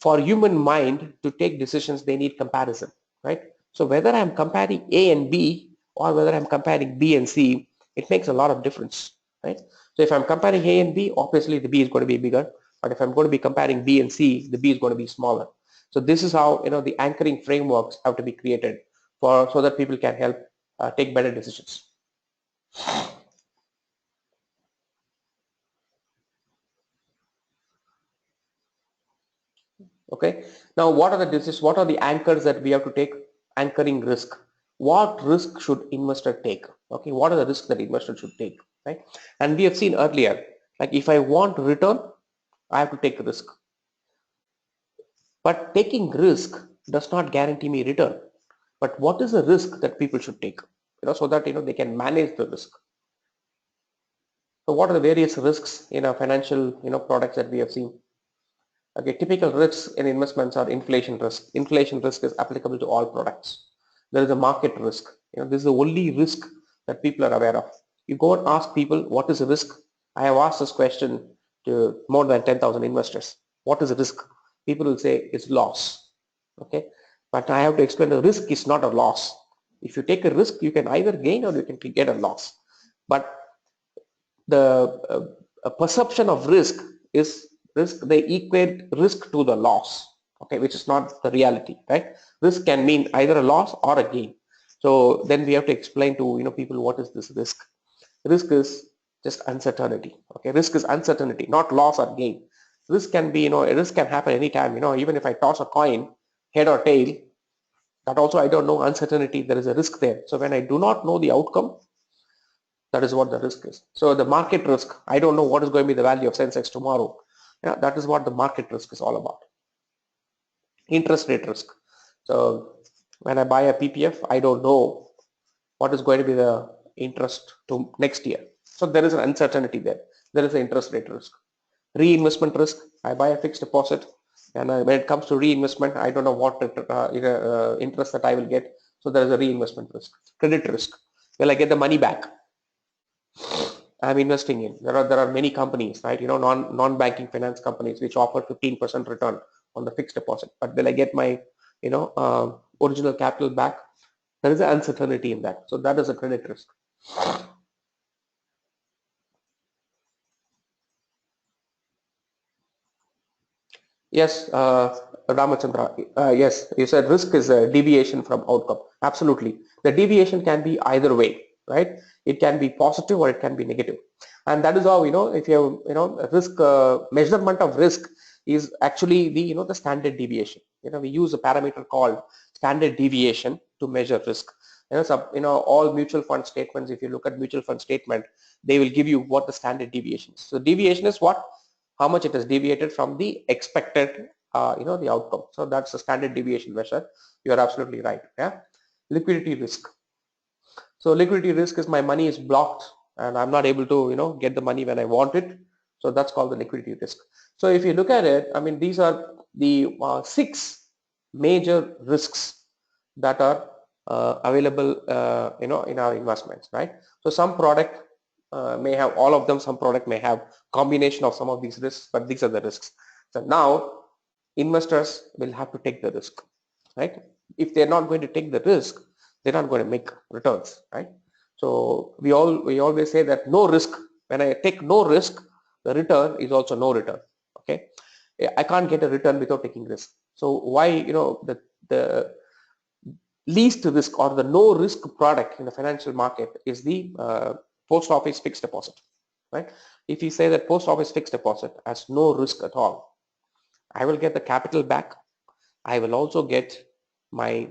for human mind to take decisions, they need comparison, right? So whether I'm comparing A and B or whether I'm comparing B and C, it makes a lot of difference, right? So if I'm comparing A and B, obviously the B is going to be bigger. But if I'm going to be comparing B and C, the B is going to be smaller. So this is how, the anchoring frameworks have to be created so that people can help take better decisions. Okay. Now, what are the anchors that we have to take? Anchoring risk. What risk should investor take? Okay. What are the risks that investor should take? Right. And we have seen earlier, like if I want return, I have to take risk. But taking risk does not guarantee me return. But what is the risk that people should take? So that they can manage the risk. So what are the various risks in our financial products that we have seen? Okay, typical risks in investments are inflation risk. Inflation risk is applicable to all products. There is a market risk. This is the only risk that people are aware of. You go and ask people, what is the risk? I have asked this question to more than 10,000 investors. What is the risk? People will say it's loss. Okay, but I have to explain the risk is not a loss. If you take a risk, you can either gain or you can get a loss. But the perception of risk is risk, they equate risk to the loss, okay, which is not the reality, right? Risk can mean either a loss or a gain. So then we have to explain to people, what is this risk? Risk is just uncertainty. Okay, risk is uncertainty, not loss or gain. Risk can be, a risk can happen anytime. Even if I toss a coin, head or tail, that also I don't know, uncertainty, there is a risk there. So when I do not know the outcome, that is what the risk is. So the market risk, I don't know what is going to be the value of Sensex tomorrow. That is what the market risk is all about. Interest rate risk. So when I buy a PPF, I don't know what is going to be the interest to next year. So there is an uncertainty there. There is an interest rate risk. Reinvestment risk, I buy a fixed deposit, and when it comes to reinvestment, I don't know what interest that I will get. So there is a reinvestment risk. Credit risk, will I get the money back I'm investing in? There are many companies, right? Non-banking finance companies which offer 15% return on the fixed deposit. But will I get my original capital back? There is an uncertainty in that. So that is a credit risk. Yes, Ramachandra. Yes, you said risk is a deviation from outcome. Absolutely. The deviation can be either way, right? It can be positive or it can be negative. And that is how, if risk, measurement of risk is actually the standard deviation. We use a parameter called standard deviation to measure risk. All mutual fund statements, if you look at mutual fund statement, they will give you what the standard deviation is. So deviation is what? How much it has deviated from the expected, the outcome. So that's the standard deviation measure. You are absolutely right. Yeah. Liquidity risk. So liquidity risk is my money is blocked and I'm not able to, get the money when I want it. So that's called the liquidity risk. So if you look at it, I mean, these are the 6 major risks that are available, in our investments, right? So some product may have all of them, some product may have combination of some of these risks, but these are the risks. So now investors will have to take the risk, right? If they're not going to take the risk, they're not going to make returns, right? So we always say that no risk. When I take no risk, the return is also no return. Okay, I can't get a return without taking risk. So why, the least risk or the no risk product in the financial market is the post office fixed deposit, right? If you say that post office fixed deposit has no risk at all, I will get the capital back. I will also get my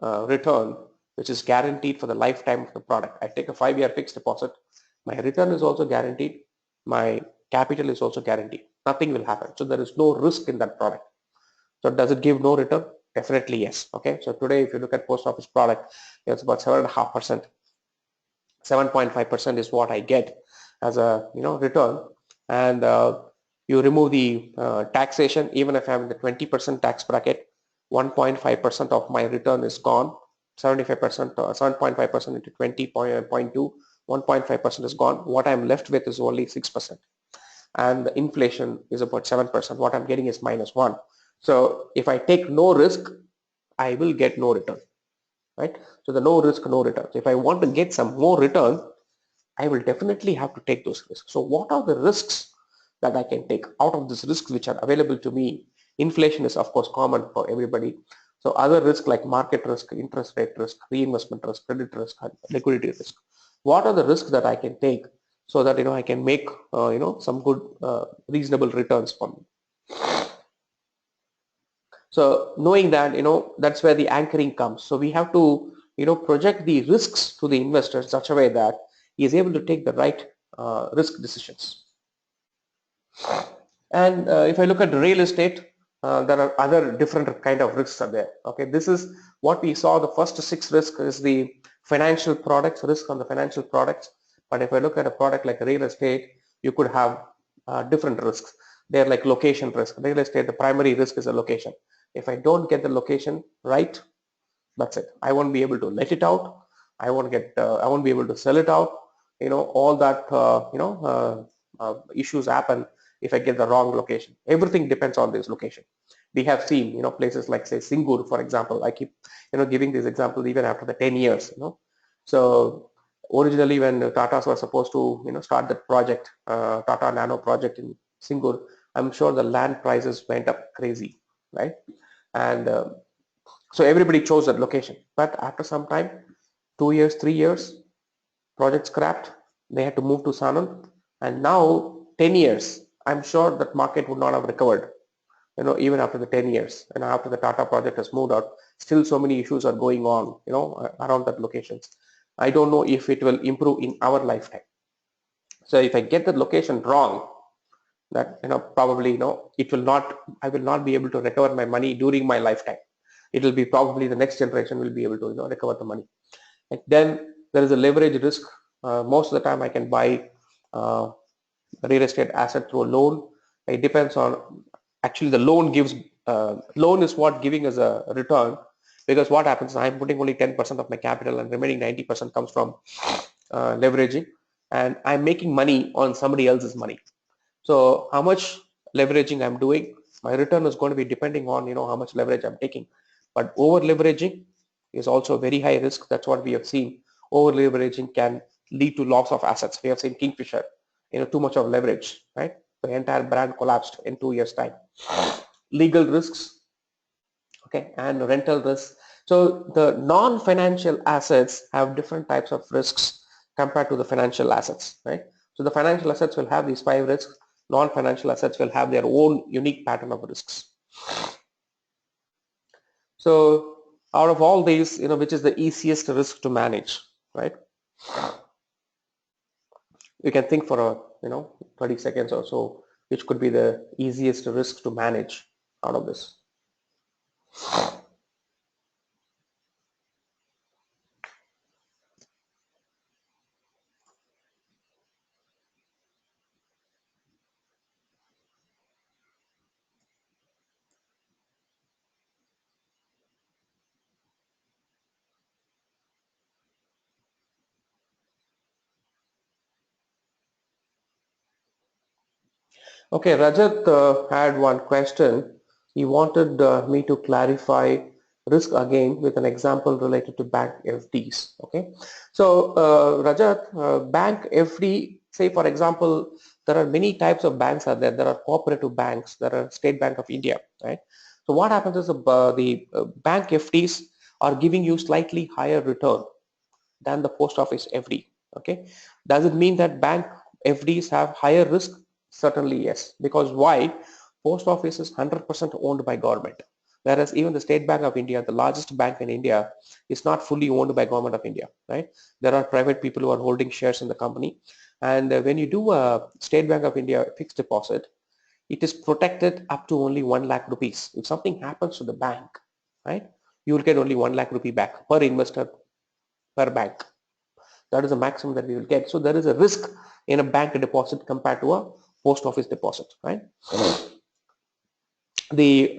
return, which is guaranteed for the lifetime of the product. I take a 5-year fixed deposit. My return is also guaranteed. My capital is also guaranteed. Nothing will happen. So there is no risk in that product. So does it give no return? Definitely yes. Okay. So today, if you look at post office product, it's about 7.5%. 7.5% is what I get as a return. And you remove the taxation. Even if I'm in the 20% tax bracket, 1.5% of my return is gone. 75%, 7.5% into 20.2, 1.5% is gone. What I'm left with is only 6%. And the inflation is about 7%. What I'm getting is -1. So if I take no risk, I will get no return, right? So the no risk, no return. So if I want to get some more return, I will definitely have to take those risks. So what are the risks that I can take out of these risks which are available to me? Inflation is of course common for everybody. So other risks like market risk, interest rate risk, reinvestment risk, credit risk, liquidity risk. What are the risks that I can take so that I can make some good reasonable returns for me? So knowing that, that's where the anchoring comes. So we have to, project the risks to the investor in such a way that he is able to take the right risk decisions. And if I look at real estate, there are other different kind of risks are there. Okay, this is what we saw. The first 6 risks is the financial products, risk on the financial products. But if I look at a product like real estate, you could have different risks. They're like location risk. Real estate, the primary risk is a location. If I don't get the location right, that's it. I won't be able to let it out. I won't be able to sell it out. All that issues happen if I get the wrong location. Everything depends on this location. We have seen places like say Singur, for example. I keep giving this example even after the 10 years. So originally when Tatas were supposed to start that project, Tata Nano project in Singur, I'm sure the land prices went up crazy, right? And so everybody chose that location. But after some time, 2 years, 3 years, project scrapped. They had to move to Sanand. And now 10 years, I'm sure that market would not have recovered, even after the 10 years. And after the Tata project has moved out, still so many issues are going on, around that locations. I don't know if it will improve in our lifetime. So if I get the location wrong, that probably it will not, I will not be able to recover my money during my lifetime. It will be probably the next generation will be able to recover the money. And then there is a leverage risk. Most of the time I can buy real estate asset through a loan. It depends on, actually the loan gives, loan is what giving us a return, because what happens, I'm putting only 10% of my capital and remaining 90% comes from leveraging, and I'm making money on somebody else's money. So how much leveraging I'm doing, my return is going to be depending on, how much leverage I'm taking. But over leveraging is also a very high risk. That's what we have seen. Over leveraging can lead to loss of assets. We have seen Kingfisher, too much of leverage, right? The entire brand collapsed in 2 years time. Legal risks, okay, and rental risks. So the non-financial assets have different types of risks compared to the financial assets, right? So the financial assets will have these 5 risks. Non-financial assets will have their own unique pattern of risks. So out of all these, which is the easiest risk to manage, right? You can think for 30 seconds or so, which could be the easiest risk to manage out of this. Okay, Rajat had one question. He wanted me to clarify risk again with an example related to bank FDs. Okay, so Rajat, bank FD, say for example, there are many types of banks are there. There are cooperative banks, there are State Bank of India, right? So what happens is the bank FDs are giving you slightly higher return than the post office FD. Okay, does it mean that bank FDs have higher risk? Certainly yes, because why? Post office is 100% owned by government, whereas even the State Bank of India, the largest bank in India, is not fully owned by government of India, right? There are private people who are holding shares in the company, and when you do a State Bank of India fixed deposit, it is protected up to only 1 lakh rupees. If something happens to the bank, right, you will get only 1 lakh rupee back per investor per bank. That is the maximum that we will get. So there is a risk in a bank deposit compared to a post office deposit, right? The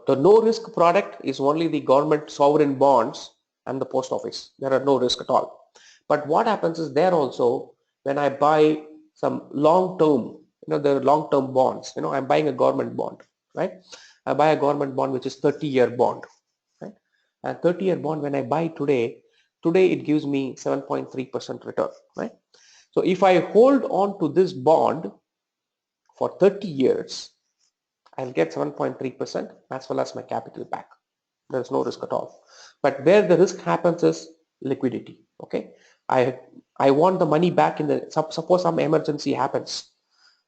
no risk product is only the government sovereign bonds and the post office. There are no risk at all. But what happens is there also, when I buy some long term, the long term bonds, I'm buying a government bond, right? I buy a government bond which is 30-year bond, right? And 30-year bond, when I buy today it gives me 7.3% return, right? So if I hold on to this bond for 30 years, I'll get 7.3% as well as my capital back. There's no risk at all. But where the risk happens is liquidity. Okay, I want the money back in the, suppose some emergency happens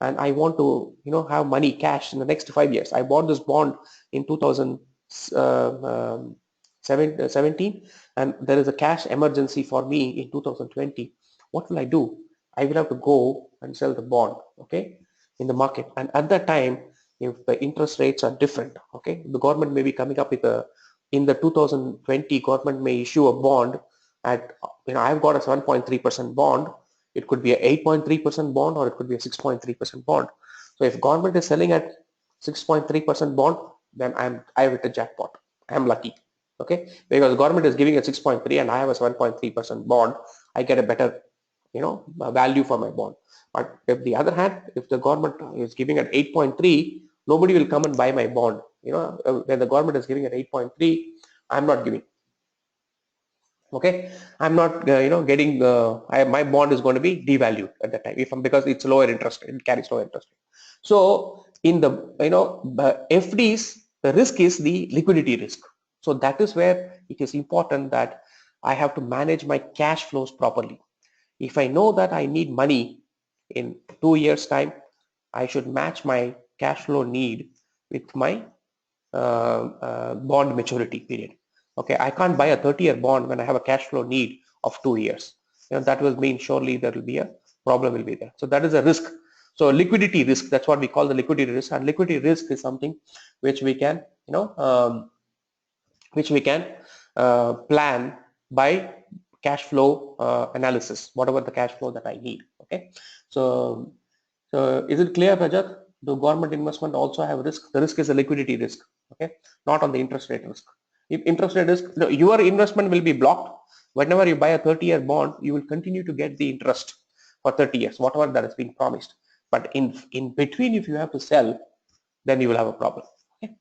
and I want to have money cash in the next 5 years. I bought this bond in 2017 and there is a cash emergency for me in 2020. What will I do? I will have to go and sell the bond, okay, in the market. And at that time, if the interest rates are different, okay, the government may be coming up with in the 2020, government may issue a bond at, I've got a 7.3% bond. It could be a 8.3% bond or it could be a 6.3% bond. So if government is selling at 6.3% bond, then I hit a jackpot. I'm lucky, okay, because government is giving a 6.3 and I have a 7.3% bond. I get a better, value for my bond. But if the other hand, if the government is giving at 8.3, nobody will come and buy my bond. When the government is giving at 8.3, I'm not giving. Okay, I'm not, getting. My bond is going to be devalued at that time because it's lower interest. It carries lower interest. So in the FDs, the risk is the liquidity risk. So that is where it is important that I have to manage my cash flows properly. If I know that I need money in 2 years time, I should match my cash flow need with my bond maturity period. Okay, I can't buy a 30-year bond when I have a cash flow need of 2 years. That will mean surely there will be a problem will be there. So that is a risk. So liquidity risk, that's what we call the liquidity risk. And liquidity risk is something which we can, plan by cash flow analysis, whatever the cash flow that I need. Okay, so is it clear, Rajat? the government investment also have risk? The risk is a liquidity risk, okay, not on the interest rate risk. If interest rate risk, your investment will be blocked. Whenever you buy a 30-year bond, you will continue to get the interest for 30 years, whatever that is being promised. But in between, if you have to sell, then you will have a problem. Okay?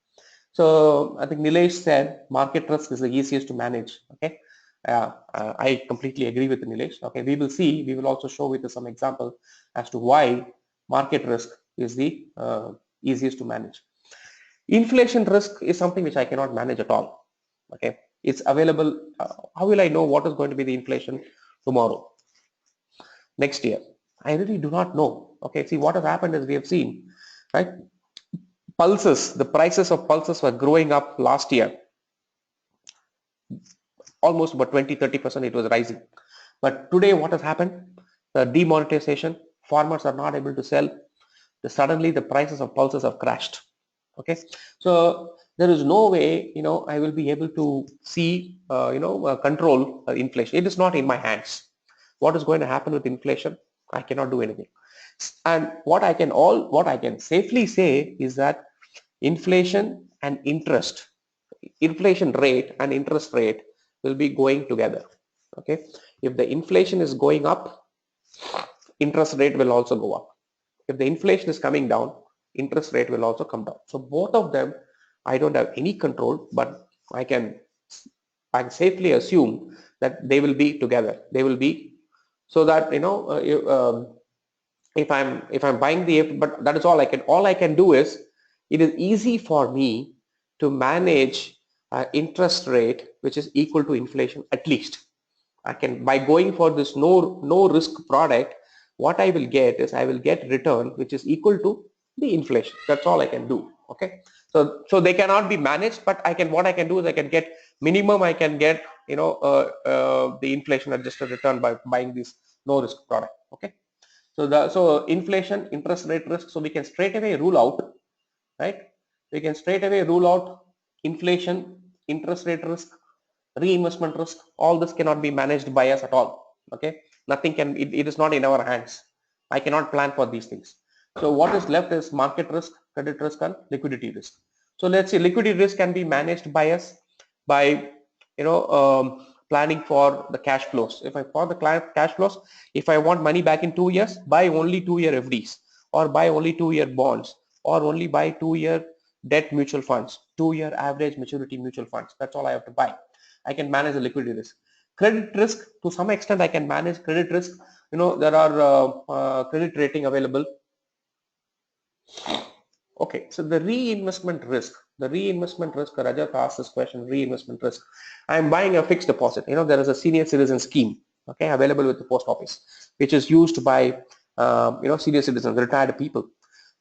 So I think Nilesh said market risk is the easiest to manage. Okay, I completely agree with Nilesh. Okay, we will see. We will also show with some example as to why market risk is the easiest to manage. Inflation risk is something which I cannot manage at all. Okay, it's available. How will I know what is going to be the inflation tomorrow, next year? I really do not know. Okay, see what has happened is we have seen, right? Pulses, the prices of pulses were growing up last year, almost about 20-30% it was rising. But today what has happened? The demonetization, farmers are not able to sell. Suddenly the prices of pulses have crashed. Okay, so there is no way, I will be able to see, control inflation. It is not in my hands. What is going to happen with inflation? I cannot do anything. And what I can safely say is that inflation and inflation rate and interest rate will be going together. Okay, if the inflation is going up, interest rate will also go up. If the inflation is coming down, interest rate will also come down. So both of them, I don't have any control, but I can safely assume that they will be together. They will be, so that if I'm buying but that is all I can do is, it is easy for me to manage interest rate which is equal to inflation. At least I can, by going for this no risk product, what I will get is I will get return which is equal to the inflation. That's all I can do. Okay, so they cannot be managed, but what I can do is I can get minimum, I can get the inflation adjusted return by buying this no risk product. Okay, so inflation, interest rate risk, so we can straight away rule out, right? We can straight away rule out inflation, interest rate risk, reinvestment risk. All this cannot be managed by us at all. Okay, nothing can, it is not in our hands. I cannot plan for these things. So what is left is market risk, credit risk, and liquidity risk. So let's say liquidity risk can be managed by us by planning for the cash flows. For the cash flows, if I want money back in 2 years, buy only 2-year FDs, or buy only 2-year bonds, or only buy 2-year debt mutual funds, 2-year average maturity mutual funds. That's all I have to buy. I can manage the liquidity risk. Credit risk, to some extent I can manage credit risk. There are credit rating available. Okay, so the reinvestment risk, Rajat asked this question, reinvestment risk. I'm buying a fixed deposit. There is a senior citizen scheme, okay, available with the post office, which is used by, senior citizens, retired people.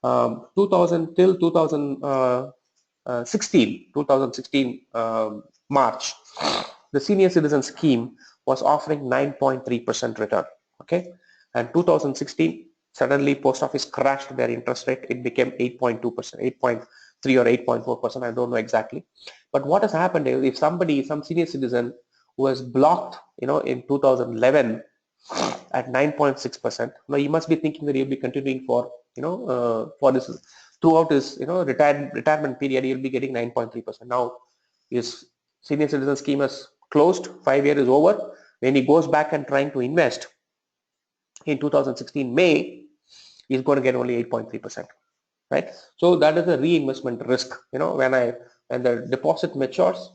2000 till 2016 March, the senior citizen scheme was offering 9.3% return. Okay, and 2016, suddenly post office crashed their interest rate. It became 8.2%, 8.3 or 8.4%. I don't know exactly. But what has happened is, if some senior citizen who was blocked, in 2011 at 9.6%, now you must be thinking that he'll be continuing for, for this throughout his, retirement period, he'll be getting 9.3%. Now his senior citizen scheme is closed, 5 years is over. When he goes back and trying to invest in 2016 May, he's going to get only 8.3%, right? So that is a reinvestment risk. When the deposit matures,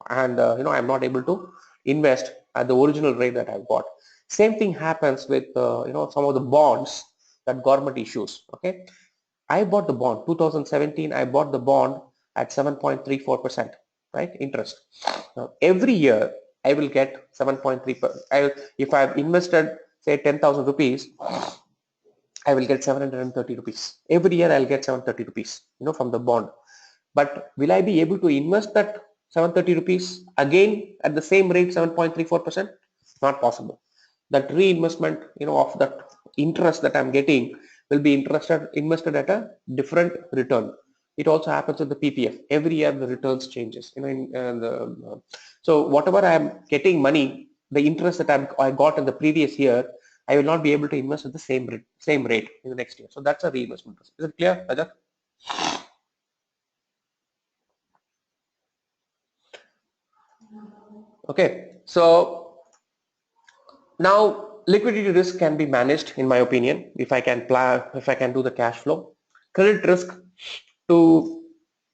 and I'm not able to invest at the original rate that I've got. Same thing happens with some of the bonds that government issues. Okay, I bought the bond 2017. I bought the bond at 7.34%, right? Interest. Now every year I will get 7.3%. If I've invested say 10,000 rupees, I will get 730 rupees. Every year I'll get 730 rupees, from the bond. But will I be able to invest that 730 rupees again at the same rate, 7.34%? Not possible. That reinvestment, of that interest that I'm getting will be invested at a different return. It also happens with the PPF. Every year the returns changes. So whatever I'm getting money, the interest that I got in the previous year I will not be able to invest at the same rate in the next year. So that's a reinvestment risk. Is it clear, Rajat? Okay, so now liquidity risk can be managed, in my opinion, if I can plan, if I can do the cash flow. Credit risk, to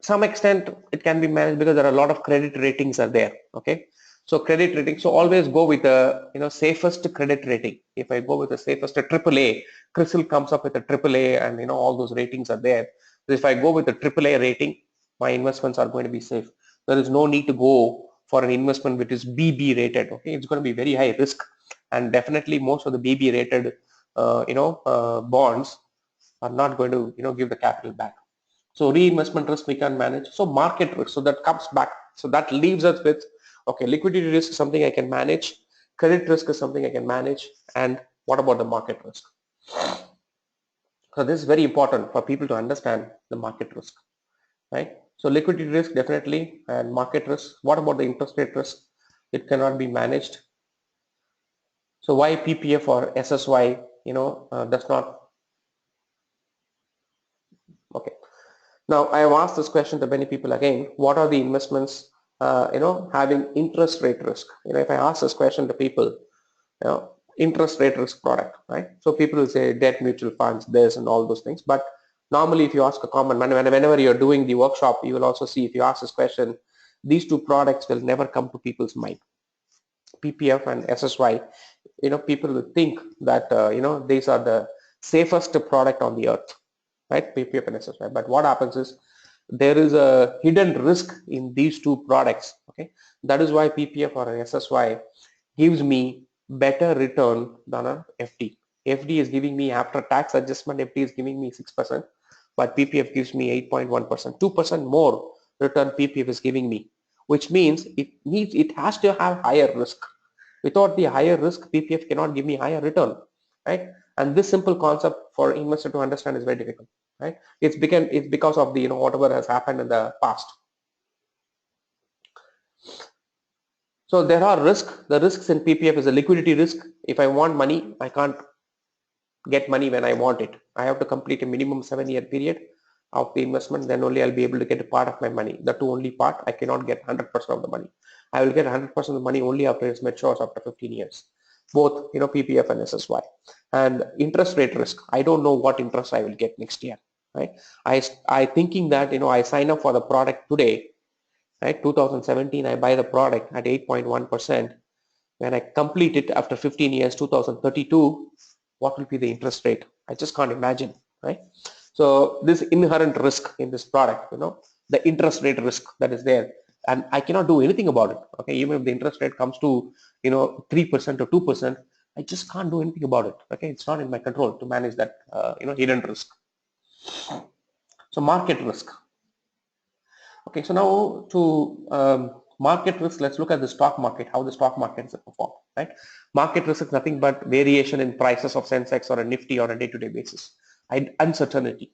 some extent, it can be managed because there are a lot of credit ratings are there. Okay, so credit rating. So always go with the safest credit rating. If I go with the safest, a AAA, Crystal comes up with a AAA, and all those ratings are there. So if I go with a AAA rating, my investments are going to be safe. There is no need to go for an investment which is BB rated. Okay, it's going to be very high risk, and definitely most of the BB rated bonds are not going to give the capital back. So reinvestment risk we can manage. So market risk, so that comes back. So that leaves us with, okay, liquidity risk is something I can manage, credit risk is something I can manage, and what about the market risk? So this is very important for people to understand the market risk, right? So liquidity risk definitely, and market risk. What about the interest rate risk? It cannot be managed. So why PPF or SSY does not? Okay. Now, I have asked this question to many people again. What are the investments, having interest rate risk? If I ask this question to people, interest rate risk product, right? So people will say debt mutual funds, this and all those things. But normally, if you ask a common man, whenever you're doing the workshop, you will also see, if you ask this question, these two products will never come to people's mind. PPF and SSY, people will think that, these are the safest product on the earth, right? PPF and SSY. But what happens is there is a hidden risk in these two products. Okay, that is why PPF or SSY gives me better return than a FD. FD is giving me after tax adjustment. FD is giving me 6%, but PPF gives me 8.1%. 2% more return PPF is giving me, which means it has to have higher risk. Without the higher risk, PPF cannot give me higher return, right? And this simple concept for investor to understand is very difficult, right? It's because of the whatever has happened in the past. So there are risks. The risks in PPF is a liquidity risk. If I want money, I can't get money when I want it. I have to complete a minimum 7-year period of the investment. Then only I'll be able to get a part of my money. The two only part. I cannot get 100% of the money. I will get 100% of the money only after it matures after 15 years. Both PPF and SSY. And interest rate risk. I don't know what interest I will get next year. Right? I thinking that I sign up for the product today. Right? 2017 I buy the product at 8.1%. When I complete it after 15 years, 2032, what will be the interest rate? I just can't imagine, right? So this inherent risk in this product, the interest rate risk that is there, and I cannot do anything about it. Okay, even if the interest rate comes to 3% or 2%, I just can't do anything about it. Okay, it's not in my control to manage that hidden risk. So market risk. Okay, so now to market risk, let's look at the stock market, how the stock markets perform, right? Market risk is nothing but variation in prices of Sensex or a Nifty on a day-to-day basis. Uncertainty.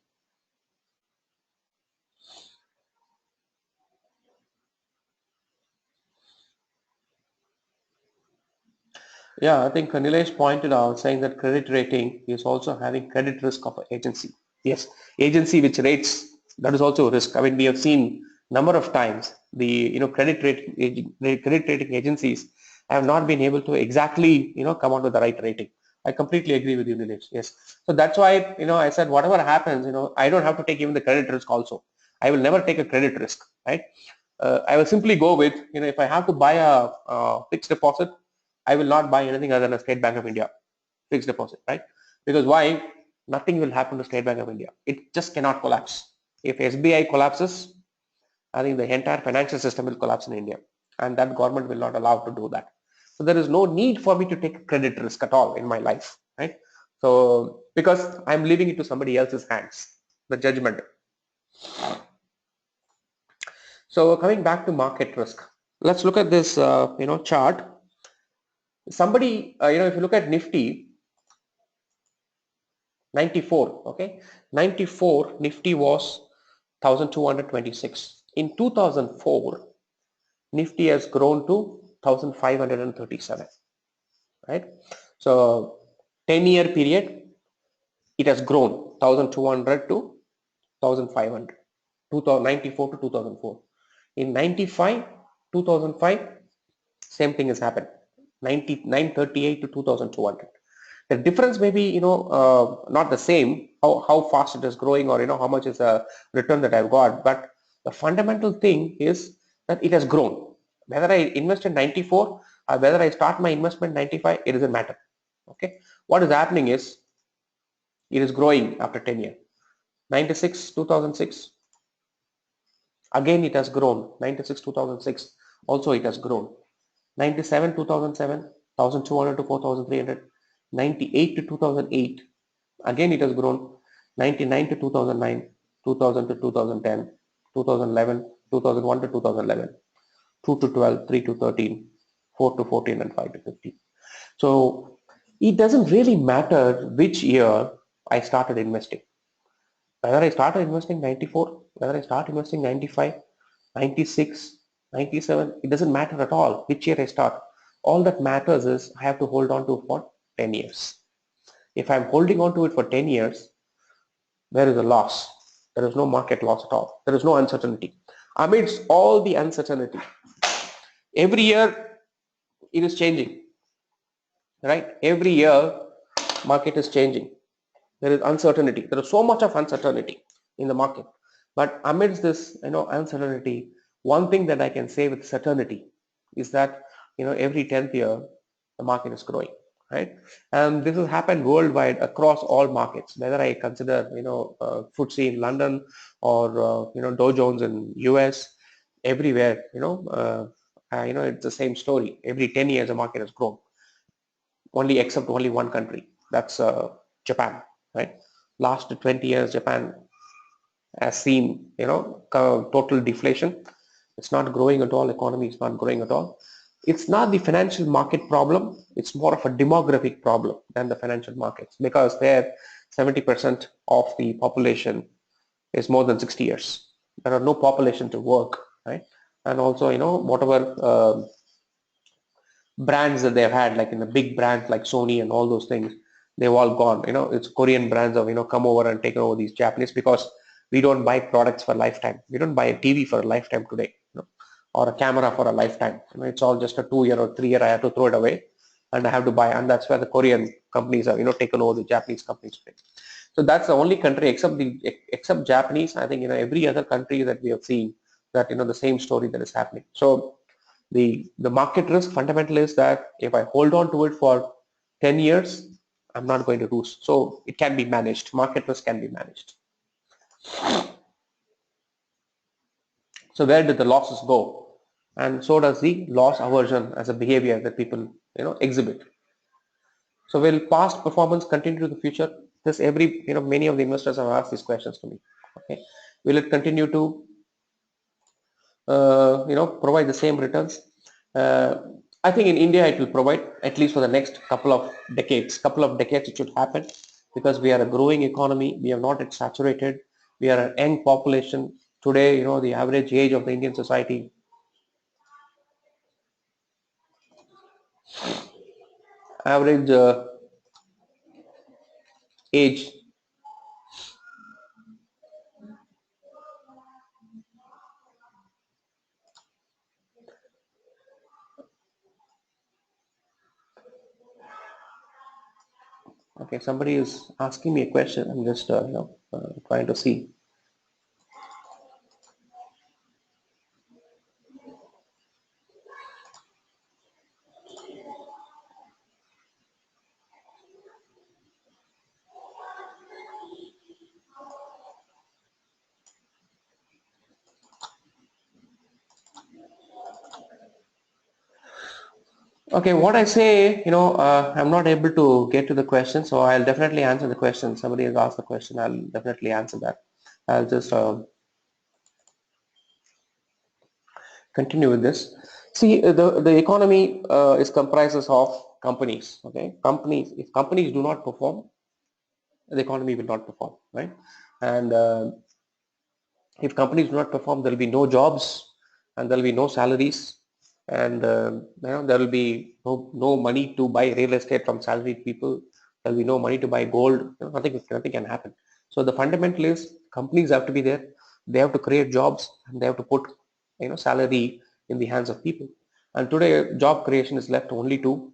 Yeah, I think Nilesh pointed out saying that credit rating is also having credit risk of an agency. Yes, agency which rates, that is also a risk. I mean, we have seen number of times the credit rating agencies have not been able to exactly come out with the right rating. I completely agree with you, Nilesh. Yes, so that's why I said whatever happens, I don't have to take even the credit risk also. I will never take a credit risk, right? I will simply go with if I have to buy a fixed deposit, I will not buy anything other than a State Bank of India fixed deposit, right? Because why? Nothing will happen to State Bank of India. It just cannot collapse. If SBI collapses, I think the entire financial system will collapse in India, and that government will not allow to do that. So there is no need for me to take credit risk at all in my life, right? So because I'm leaving it to somebody else's hands, the judgment. So coming back to market risk, let's look at this chart. Somebody if you look at Nifty 94, okay, 94 Nifty was 1226. In 2004 Nifty has grown to 1537, right? So 10-year period, it has grown 1200 to 1500, 1994 to 2004. In 95, 2005, same thing has happened. 938 to 2200. The difference may be, not the same, how fast it is growing, or, how much is the return that I've got. But the fundamental thing is that it has grown. Whether I invest in 94 or whether I start my investment 95, it doesn't matter. Okay. What is happening is it is growing after 10 years. 96, 2006, again it has grown. 96, 2006, also it has grown. 97, 2007, 1200 to 4300. 98 to 2008, again it has grown. 99 to 2009, 2000 to 2010, 2011, 2001 to 2011, 2 to 12, 3 to 13, 4 to 14, and 5 to 15. So it doesn't really matter which year I started investing. Whether I started investing 94, whether I start investing 95, 96, 97, it doesn't matter at all which year I start. All that matters is I have to hold on to it for 10 years. If I'm holding on to it for 10 years, there is a loss. There is no market loss at all. There is no uncertainty. Amidst all the uncertainty, every year it is changing, right? Every year market is changing. There is uncertainty. There is so much of uncertainty in the market. But amidst this, uncertainty, one thing that I can say with certainty is that, every 10th year, the market is growing, right? And this has happened worldwide across all markets, whether I consider, FTSE in London or, Dow Jones in US, everywhere, it's the same story. Every 10 years, the market has grown, except only one country. That's Japan, right? Last 20 years, Japan has seen, total deflation. It's not growing at all. Economy is not growing at all. It's not the financial market problem. It's more of a demographic problem than the financial markets, because there 70% of the population is more than 60 years. There are no population to work, right? And also, whatever brands that they've had, like in the big brands like Sony and all those things, they've all gone. It's Korean brands have, come over and taken over these Japanese, because we don't buy products for lifetime. We don't buy a TV for a lifetime today, or a camera for a lifetime. It's all just a 2-year or 3-year. I have to throw it away and I have to buy, and that's where the Korean companies have, taken over the Japanese companies today. So that's the only country except Japanese. I think, every other country that we have seen that, the same story that is happening. So the market risk fundamental is that if I hold on to it for 10 years, I'm not going to lose. So it can be managed. Market risk can be managed. So where did the losses go? And so does the loss aversion as a behavior that people, exhibit. So will past performance continue to the future? This many of the investors have asked these questions to me. Okay, will it continue to provide the same returns? I think in India it will provide, at least for the next couple of decades. It should happen, because we are a growing economy. We have not yet saturated. We are a young population. Today, the average age of the Indian society, average age, okay, somebody is asking me a question. I'm just trying to see. Okay, what I say, I'm not able to get to the question, so I'll definitely answer the question. Somebody has asked the question, I'll definitely answer that. I'll just continue with this. See, the economy is comprises of companies. Okay, if companies do not perform, the economy will not perform, right? And if companies do not perform, there will be no jobs, and there will be no salaries, and there will be no money to buy real estate from salaried people, there'll be no money to buy gold. Nothing can happen. So the fundamental is companies have to be there. They have to create jobs, and they have to put salary in the hands of people. And today, job creation is left only to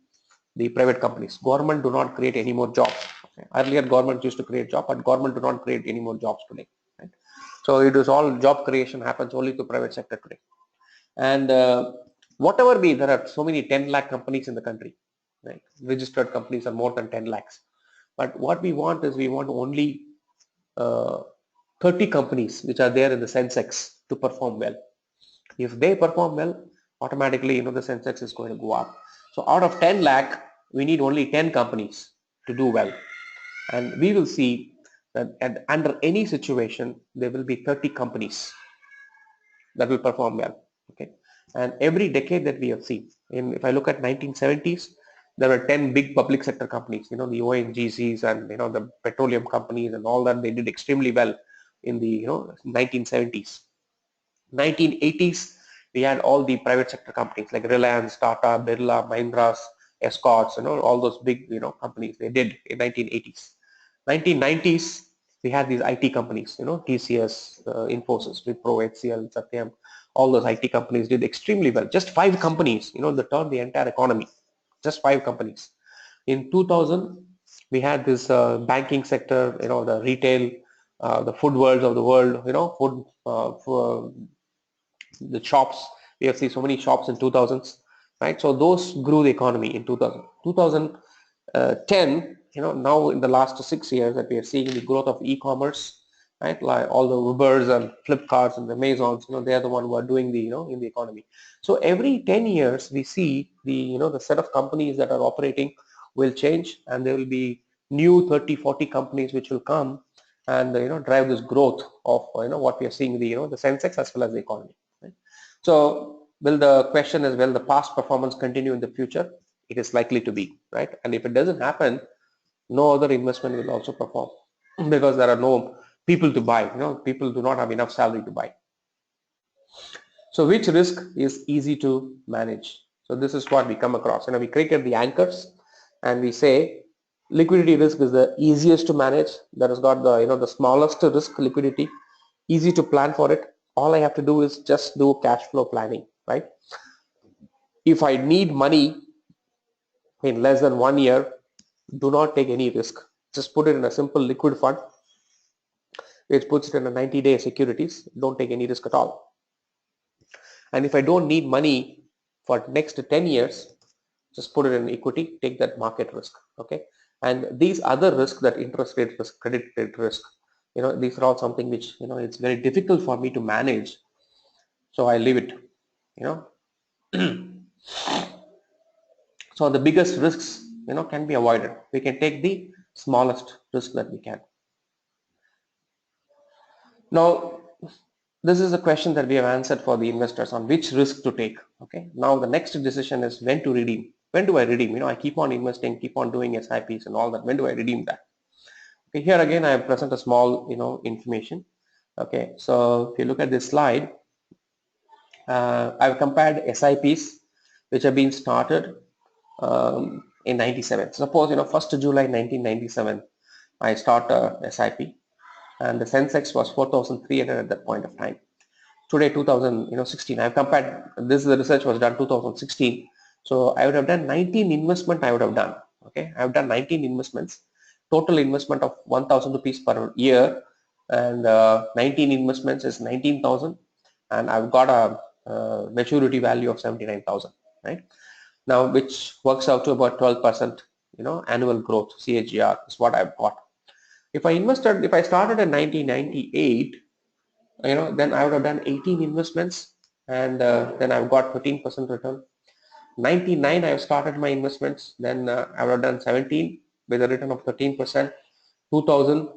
the private companies. Government do not create any more jobs. Okay. Earlier, government used to create jobs, but government do not create any more jobs today. Right? So it is all job creation happens only to private sector today. And whatever be, there are so many 10 lakh companies in the country. Right? Registered companies are more than 10 lakhs. But what we want is we want only uh, 30 companies which are there in the Sensex to perform well. If they perform well, automatically, the Sensex is going to go up. So out of 10 lakh, we need only 10 companies to do well. And we will see that under any situation, there will be 30 companies that will perform well. Okay. And every decade that we have seen, if I look at 1970s, there were 10 big public sector companies, the ONGCs and, the petroleum companies and all that. They did extremely well in the, 1970s. 1980s, we had all the private sector companies like Reliance, Tata, Birla, Mahindra, Escorts, all those big, companies they did in 1980s. 1990s, we had these IT companies, TCS, Infosys, Wipro, HCL, Satyam, all those IT companies did extremely well. Just 5 companies, that turned the entire economy. Just 5 companies. In 2000, we had this banking sector, the retail, the food worlds of the world, food, for the shops. We have seen so many shops in 2000s, right? So those grew the economy in 2000. 2010, now in the last 6 years that we are seeing the growth of e-commerce, right? Like all the Ubers and Flipkarts and the Amazons, they are the one who are doing the, in the economy. So every 10 years we see the, the set of companies that are operating will change, and there will be new 30, 40 companies which will come and drive this growth of what we are seeing, the the Sensex as well as the economy. Right? So will the question is, will the past performance continue in the future? It is likely to be, right? And if it doesn't happen, no other investment will also perform because there are no people to buy. People do not have enough salary to buy. So which risk is easy to manage? So this is what we come across. We created the anchors and we say liquidity risk is the easiest to manage. That has got the the smallest risk liquidity, easy to plan for it. All I have to do is just do cash flow planning, right? If I need money in less than 1 year, do not take any risk. Just put it in a simple liquid fund, which puts it in a 90-day securities. Don't take any risk at all. And if I don't need money for next 10 years, just put it in equity, take that market risk. Okay. And these other risks, that interest rate risk, credit rate risk, these are all something which, it's very difficult for me to manage. So I leave it, So the biggest risks, can be avoided. We can take the smallest risk that we can. Now, this is a question that we have answered for the investors on which risk to take. Okay. Now the next decision is when to redeem. When do I redeem? I keep on investing, keep on doing SIPs and all that. When do I redeem that? Okay. Here again, I present a small, information. Okay. So if you look at this slide, I've compared SIPs which have been started in 97. Suppose 1st July 1997, I start a SIP, and the Sensex was 4,300 at that point of time. Today 2016, I've compared, this the research was done 2016, so I would have done 19 investment. I would have done, okay, I've done 19 investments, total investment of 1,000 rupees per year, and 19 investments is 19,000, and I've got a maturity value of 79,000, right? Now which works out to about 12% annual growth, CAGR is what I've got. If I started in 1998, then I would have done 18 investments, and then I've got 13% return. 99 I've started my investments, then I would have done 17 with a return of 13%. 2000,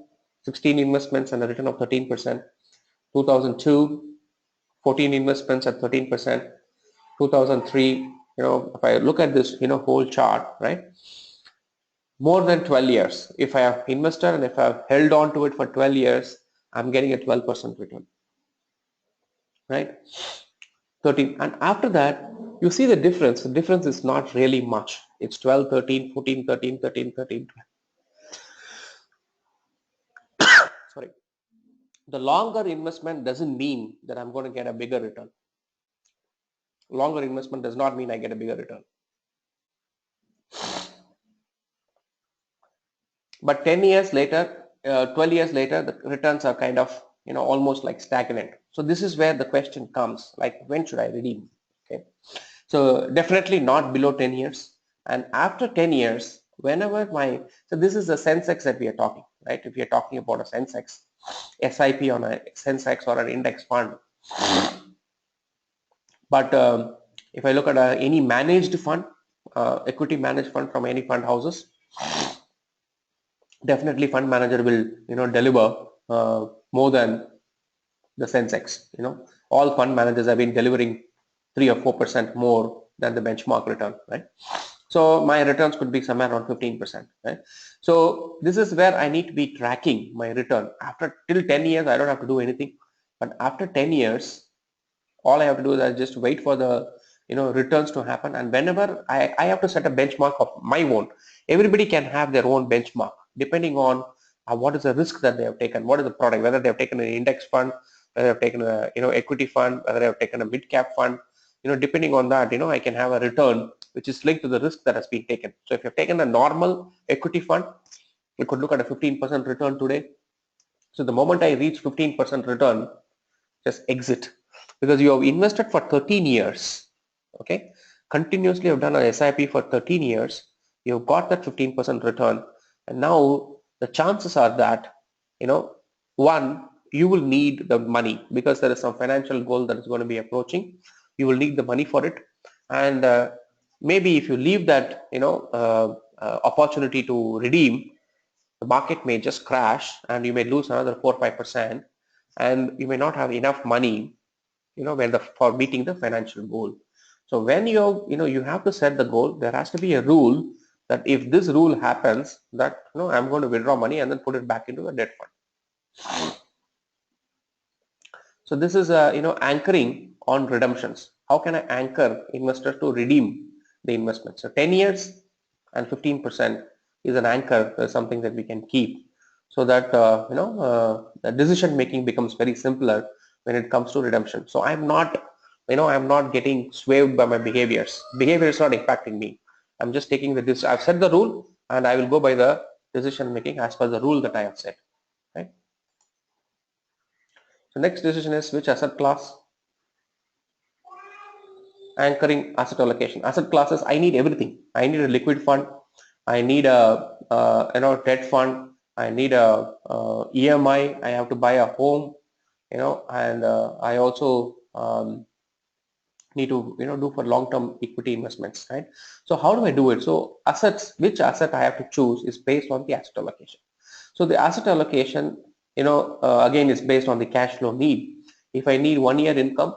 16 investments and a return of 13%. 2002, 14 investments at 13%. 2003, if I look at this whole chart, right, more than 12 years, if I have invested and if I have held on to it for 12 years, I'm getting a 12% return, right? 13, and after that you see the difference. The difference is not really much. It's 12, 13, 14, 13, 13, 13. sorry, the longer investment doesn't mean that I'm going to get a bigger return. Longer investment does not mean I get a bigger return. But 10 years later, 12 years later, the returns are kind of, almost like stagnant. So this is where the question comes, like, when should I redeem? Okay. So definitely not below 10 years. And after 10 years, whenever so this is the Sensex that we are talking, right? If you're talking about a Sensex, SIP on a Sensex or an index fund. But if I look at any managed fund, equity managed fund from any fund houses, definitely fund manager will deliver more than the Sensex. All fund managers have been delivering 3 or 4% more than the benchmark return, right? So my returns could be somewhere around 15%, right? So this is where I need to be tracking my return. After till 10 years, I don't have to do anything. But after 10 years, all I have to do is I just wait for the returns to happen. And whenever I have to set a benchmark of my own, everybody can have their own benchmark depending on what is the risk that they have taken, what is the product, whether they have taken an index fund, whether they have taken a equity fund, whether they have taken a mid cap fund. Depending on that, I can have a return which is linked to the risk that has been taken. So if you've taken a normal equity fund, you could look at a 15% return today. So the moment I reach 15% return, just exit, because you have invested for 13 years. Okay, continuously you've done an SIP for 13 years, you've got that 15% return, and now the chances are that one, you will need the money because there is some financial goal that is going to be approaching. You will need the money for it, and maybe if you leave that opportunity to redeem, the market may just crash and you may lose another 4 or 5%, and you may not have enough money for meeting the financial goal. So when you have to set the goal, there has to be a rule that if this rule happens, that I'm going to withdraw money and then put it back into the debt fund. So this is anchoring on redemptions. How can I anchor investors to redeem the investment? So 10 years and 15% is an anchor, something that we can keep, so that the decision making becomes very simpler when it comes to redemption. So I'm not getting swayed by my behaviors. Behavior is not impacting me. I'm just taking I've set the rule and I will go by the decision making as per the rule that I have set. Right. So next decision is which asset class. Anchoring asset allocation. Asset classes, I need everything. I need a liquid fund. I need a debt fund. I need a EMI. I have to buy a home. And I also need to do for long-term equity investments, right? So how do I do it? So which asset I have to choose is based on the asset allocation. So the asset allocation, again, is based on the cash flow need. If I need 1 year income,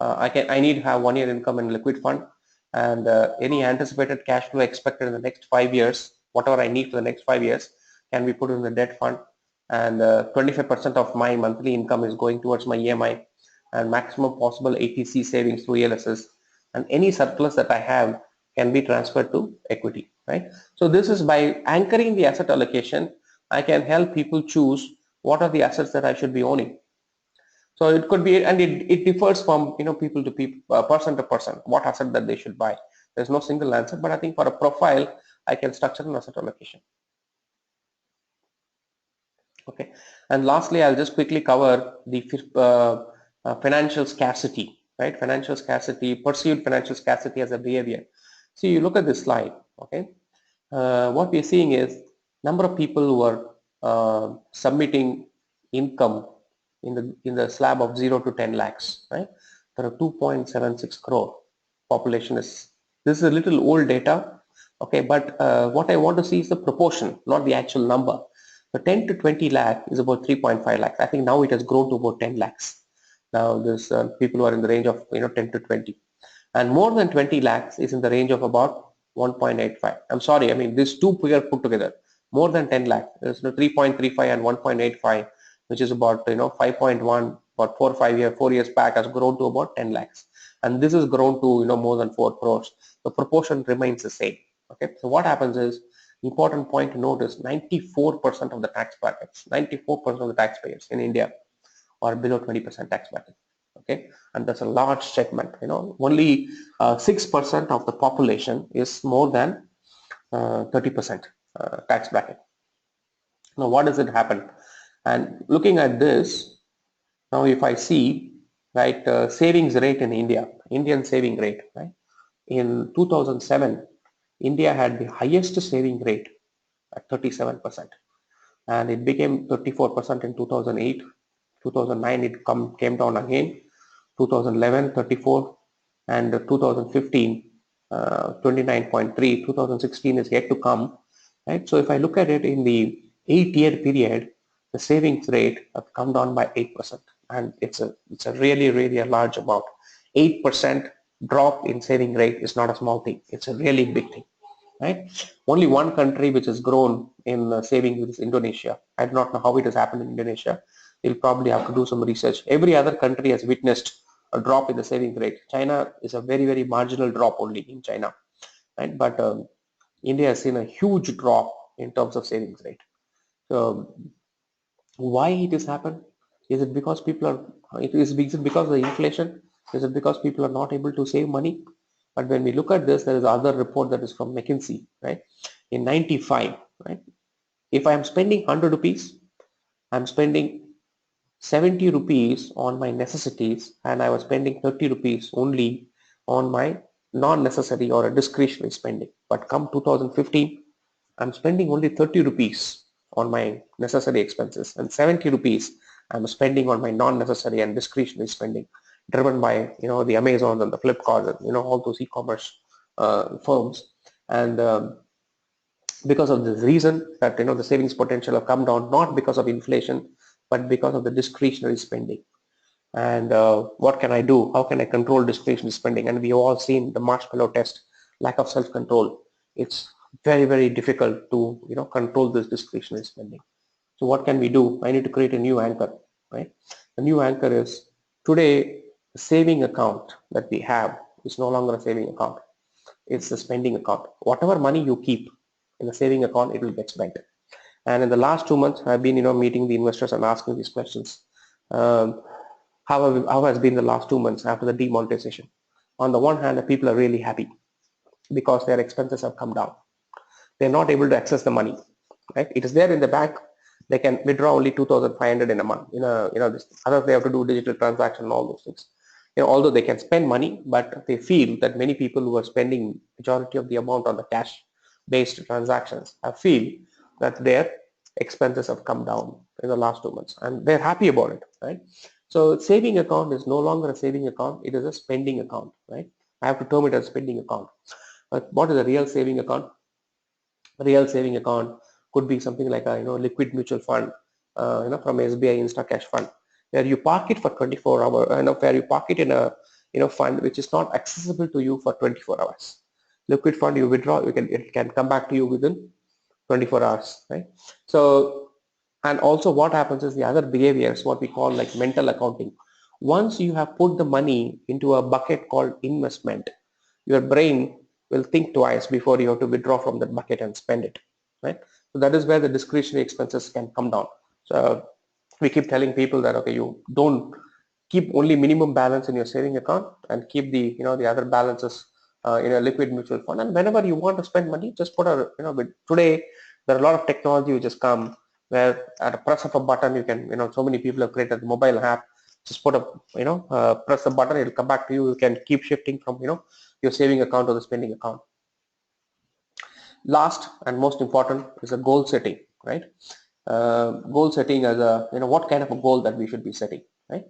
I need to have 1 year income in liquid fund, and any anticipated cash flow expected in the next 5 years, whatever I need for the next 5 years, can be put in the debt fund, and 25% of my monthly income is going towards my EMI, and maximum possible ATC savings through ELSS, and any surplus that I have can be transferred to equity, right? So this is by anchoring the asset allocation, I can help people choose what are the assets that I should be owning. So it could be, and it differs from people to people, person to person, what asset that they should buy. There's no single answer, but I think for a profile, I can structure an asset allocation. Okay, and lastly, I'll just quickly cover the financial scarcity, right? Financial scarcity, perceived financial scarcity as a behavior. So you look at this slide, okay? What we're seeing is number of people who are submitting income in the slab of 0 to 10 lakhs, right? There are 2.76 crore population is. This is a little old data, okay? But what I want to see is the proportion, not the actual number. So 10 to 20 lakh is about 3.5 lakhs. I think now it has grown to about 10 lakhs. Now there's people who are in the range of 10 to 20, and more than 20 lakhs is in the range of about 1.85. I'm sorry, I mean these two figures put together, more than 10 lakh, there's 3.35 and 1.85, which is about 5.1, about 4 years back has grown to about 10 lakhs, and this has grown to more than 4 crores. The proportion remains the same. Okay, so what happens is Important point to note is 94% of the tax brackets, 94% of the taxpayers in India are below 20% tax bracket. Okay, and that's a large segment. Only 6% of the population is more than 30% tax bracket. Now, what does it happen? And looking at this, now if I see, right, savings rate in India, Indian saving rate, right, in 2007, India had the highest saving rate at 37%, and it became 34% in 2008. 2009 it came down again, 2011 34, and 2015 29.3. 2016 is yet to come, right? So if I look at it in the 8-year period, the savings rate have come down by 8%, and it's a really a large amount. 8% drop in saving rate is not a small thing. It's a really big thing, right? Only one country which has grown in savings is Indonesia. I do not know how it has happened in Indonesia. You'll probably have to do some research. Every other country has witnessed a drop in the savings rate. China is a very marginal drop only in China, right? But India has seen a huge drop in terms of savings rate. So why it has happened? Is it because people are? Is it because of the inflation? Is it because people are not able to save money? But when we look at this, there is another report that is from McKinsey, right? In 95, right? If I am spending 100 rupees, I'm spending 70 rupees on my necessities, and I was spending 30 rupees only on my non-necessary or a discretionary spending. But come 2015, I'm spending only 30 rupees on my necessary expenses, and 70 rupees I'm spending on my non-necessary and discretionary spending, driven by the Amazon and the Flipkart and all those e-commerce firms. And because of this reason that the savings potential have come down, not because of inflation, but because of the discretionary spending. And what can I do? How can I control discretionary spending? And we've all seen the marshmallow test, lack of self-control. It's very difficult to control this discretionary spending. So what can we do? I need to create a new anchor, right? The new anchor is, today the saving account that we have is no longer a saving account. It's a spending account. Whatever money you keep in the saving account, it will get spent. And in the last 2 months, I've been meeting the investors and asking these questions. How has been the last 2 months after the demonetization? On the one hand, the people are really happy because their expenses have come down. They're not able to access the money, right? It is there in the bank. They can withdraw only 2,500 in a month. Other they have to do digital transaction and all those things. Although they can spend money, but they feel that many people who are spending majority of the amount on the cash-based transactions feel that their expenses have come down in the last 2 months, and they're happy about it, right? So saving account is no longer a saving account; it is a spending account, right? I have to term it as spending account. But what is a real saving account? A real saving account could be something like a liquid mutual fund, from SBI Insta Cash Fund, where you park it for 24 hours, where you park it in a fund which is not accessible to you for 24 hours. Liquid fund, you withdraw, it can come back to you within 24 hours, right? So, and also what happens is the other behaviors, what we call like mental accounting. Once you have put the money into a bucket called investment, your brain will think twice before you have to withdraw from that bucket and spend it, right? So that is where the discretionary expenses can come down. So we keep telling people that, okay, you don't keep only minimum balance in your saving account and keep the the other balances in a liquid mutual fund, and whenever you want to spend money, just put a today there are a lot of technology which has come where at a press of a button you can so many people have created a mobile app. Just put a press a button, it will come back to you. You can keep shifting from your saving account to the spending account. Last and most important is a goal setting, right? Goal setting as a what kind of a goal that we should be setting, right?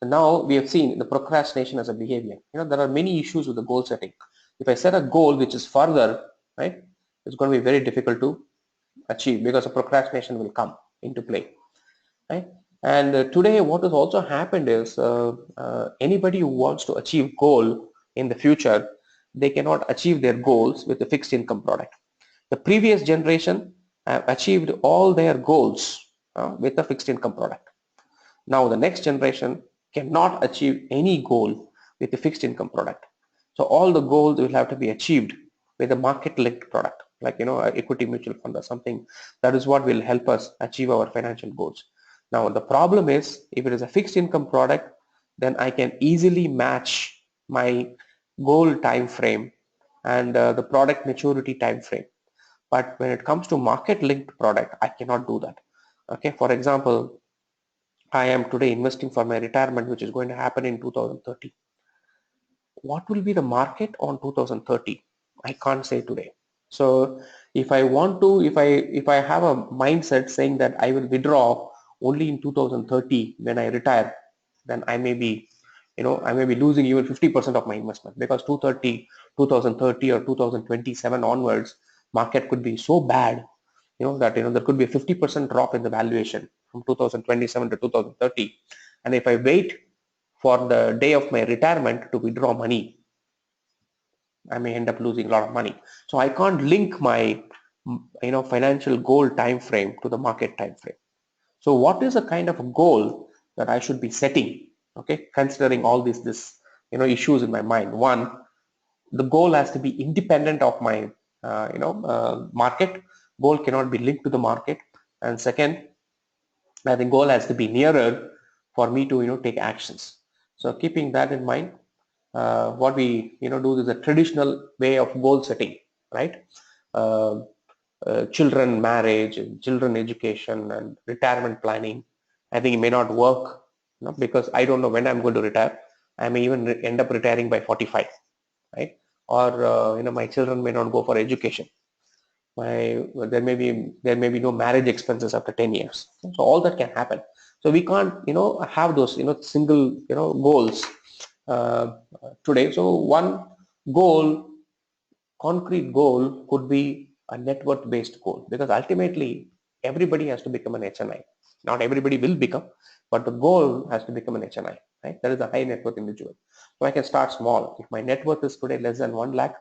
And now we have seen the procrastination as a behavior. There are many issues with the goal setting. If I set a goal which is further, right, it's going to be very difficult to achieve because the procrastination will come into play, right? And today what has also happened is anybody who wants to achieve goal in the future, they cannot achieve their goals with a fixed income product. The previous generation have achieved all their goals with a fixed income product. Now the next generation cannot achieve any goal with a fixed income product. So all the goals will have to be achieved with a market linked product. like equity mutual fund or something. That is what will help us achieve our financial goals. Now the problem is, if it is a fixed income product, then I can easily match my goal time frame and the product maturity time frame. But when it comes to market linked product, I cannot do that. Okay, for example, I am today investing for my retirement, which is going to happen in 2030. What will be the market on 2030? I can't say today. So if I want to, if I have a mindset saying that I will withdraw only in 2030 when I retire, then I may be, I may be losing even 50% of my investment, because 2030 or 2027 onwards, market could be so bad, that there could be a 50% drop in the valuation from 2027 to 2030. And if I wait for the day of my retirement to withdraw money, I may end up losing a lot of money. So I can't link my financial goal time frame to the market time frame. So what is the kind of a goal that I should be setting? Okay, considering all these issues in my mind. One, the goal has to be independent of my market. Goal cannot be linked to the market. And second, I think goal has to be nearer for me to take actions. So keeping that in mind, what we do is a traditional way of goal setting, right? Uh, Children marriage, children education, and retirement planning. I think it may not work, because I don't know when I'm going to retire. I may even end up retiring by 45, right? Or my children may not go for education. There may be no marriage expenses after 10 years. So all that can happen. So we can't have those single goals uh, today. So one goal, concrete goal, could be a net worth based goal, because ultimately everybody has to become an HNI. Not everybody will become, but the goal has to become an HNI, right? That is a high net worth individual. So I can start small. If my net worth is today less than 1 lakh,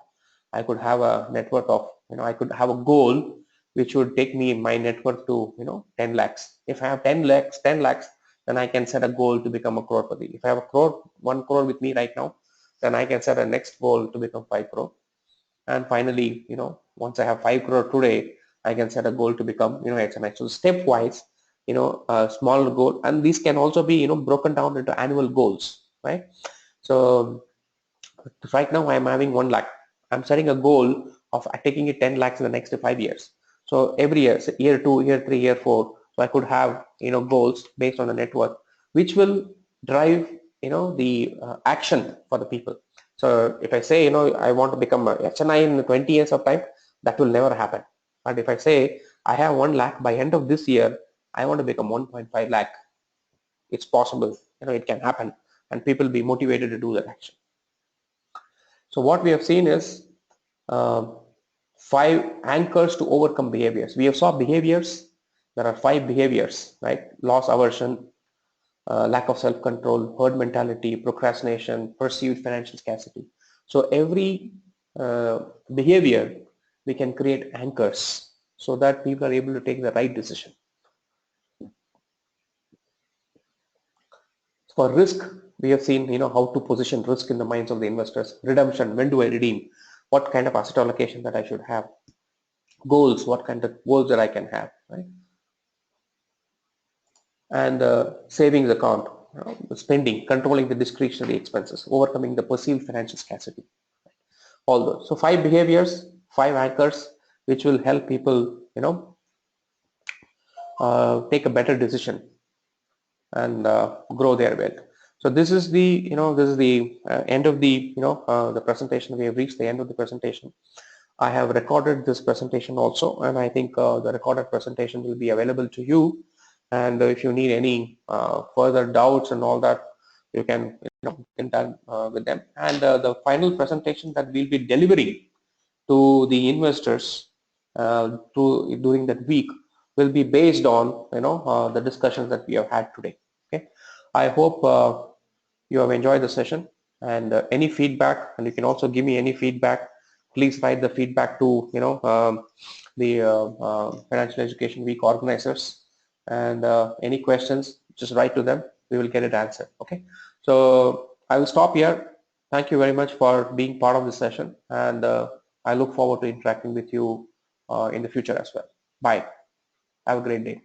I could have a net worth of, I could have a goal which would take me my net worth to 10 lakhs. If I have 10 lakhs, then I can set a goal to become a crorepati. If I have a crore, 1 crore with me right now, then I can set a next goal to become 5 crore. And finally, once I have 5 crore today, I can set a goal to become HNI. So stepwise, a small goal, and these can also be broken down into annual goals, right? So right now I'm having 1 lakh. I'm setting a goal of taking it 10 lakhs in the next 5 years. So every year, so year 2, year 3, year 4, so I could have goals based on the net worth, which will drive the action for the people. So if I say I want to become a HNI in 20 years of time, that will never happen. But if I say I have 1 lakh by end of this year, I want to become 1.5 lakh, it's possible. It can happen, and people will be motivated to do that action. So what we have seen is uh, 5 anchors to overcome behaviors. We have saw behaviors. There are 5 behaviors, right? Loss aversion, lack of self-control, herd mentality, procrastination, perceived financial scarcity. So every behavior, we can create anchors so that people are able to take the right decision. For risk, we have seen how to position risk in the minds of the investors. Redemption, when do I redeem? What kind of asset allocation that I should have? Goals, what kind of goals that I can have, right? And savings account, spending, controlling the discretionary expenses, overcoming the perceived financial scarcity. All those. So 5 behaviors, 5 anchors, which will help people, take a better decision and grow their wealth. So this is the, end of the, the presentation. We have reached the end of the presentation. I have recorded this presentation also, and I think the recorded presentation will be available to you. And if you need any further doubts and all that, you can get done with them. And the final presentation that we'll be delivering to the investors during that week will be based on the discussions that we have had today. Okay, I hope you have enjoyed the session, and any feedback, and you can also give me any feedback. Please write the feedback to the Financial Education Week organizers, and any questions, just write to them. We will get it answered. Okay, so I will stop here. Thank you very much for being part of the session, and I look forward to interacting with you in the future as well. Bye. Have a great day.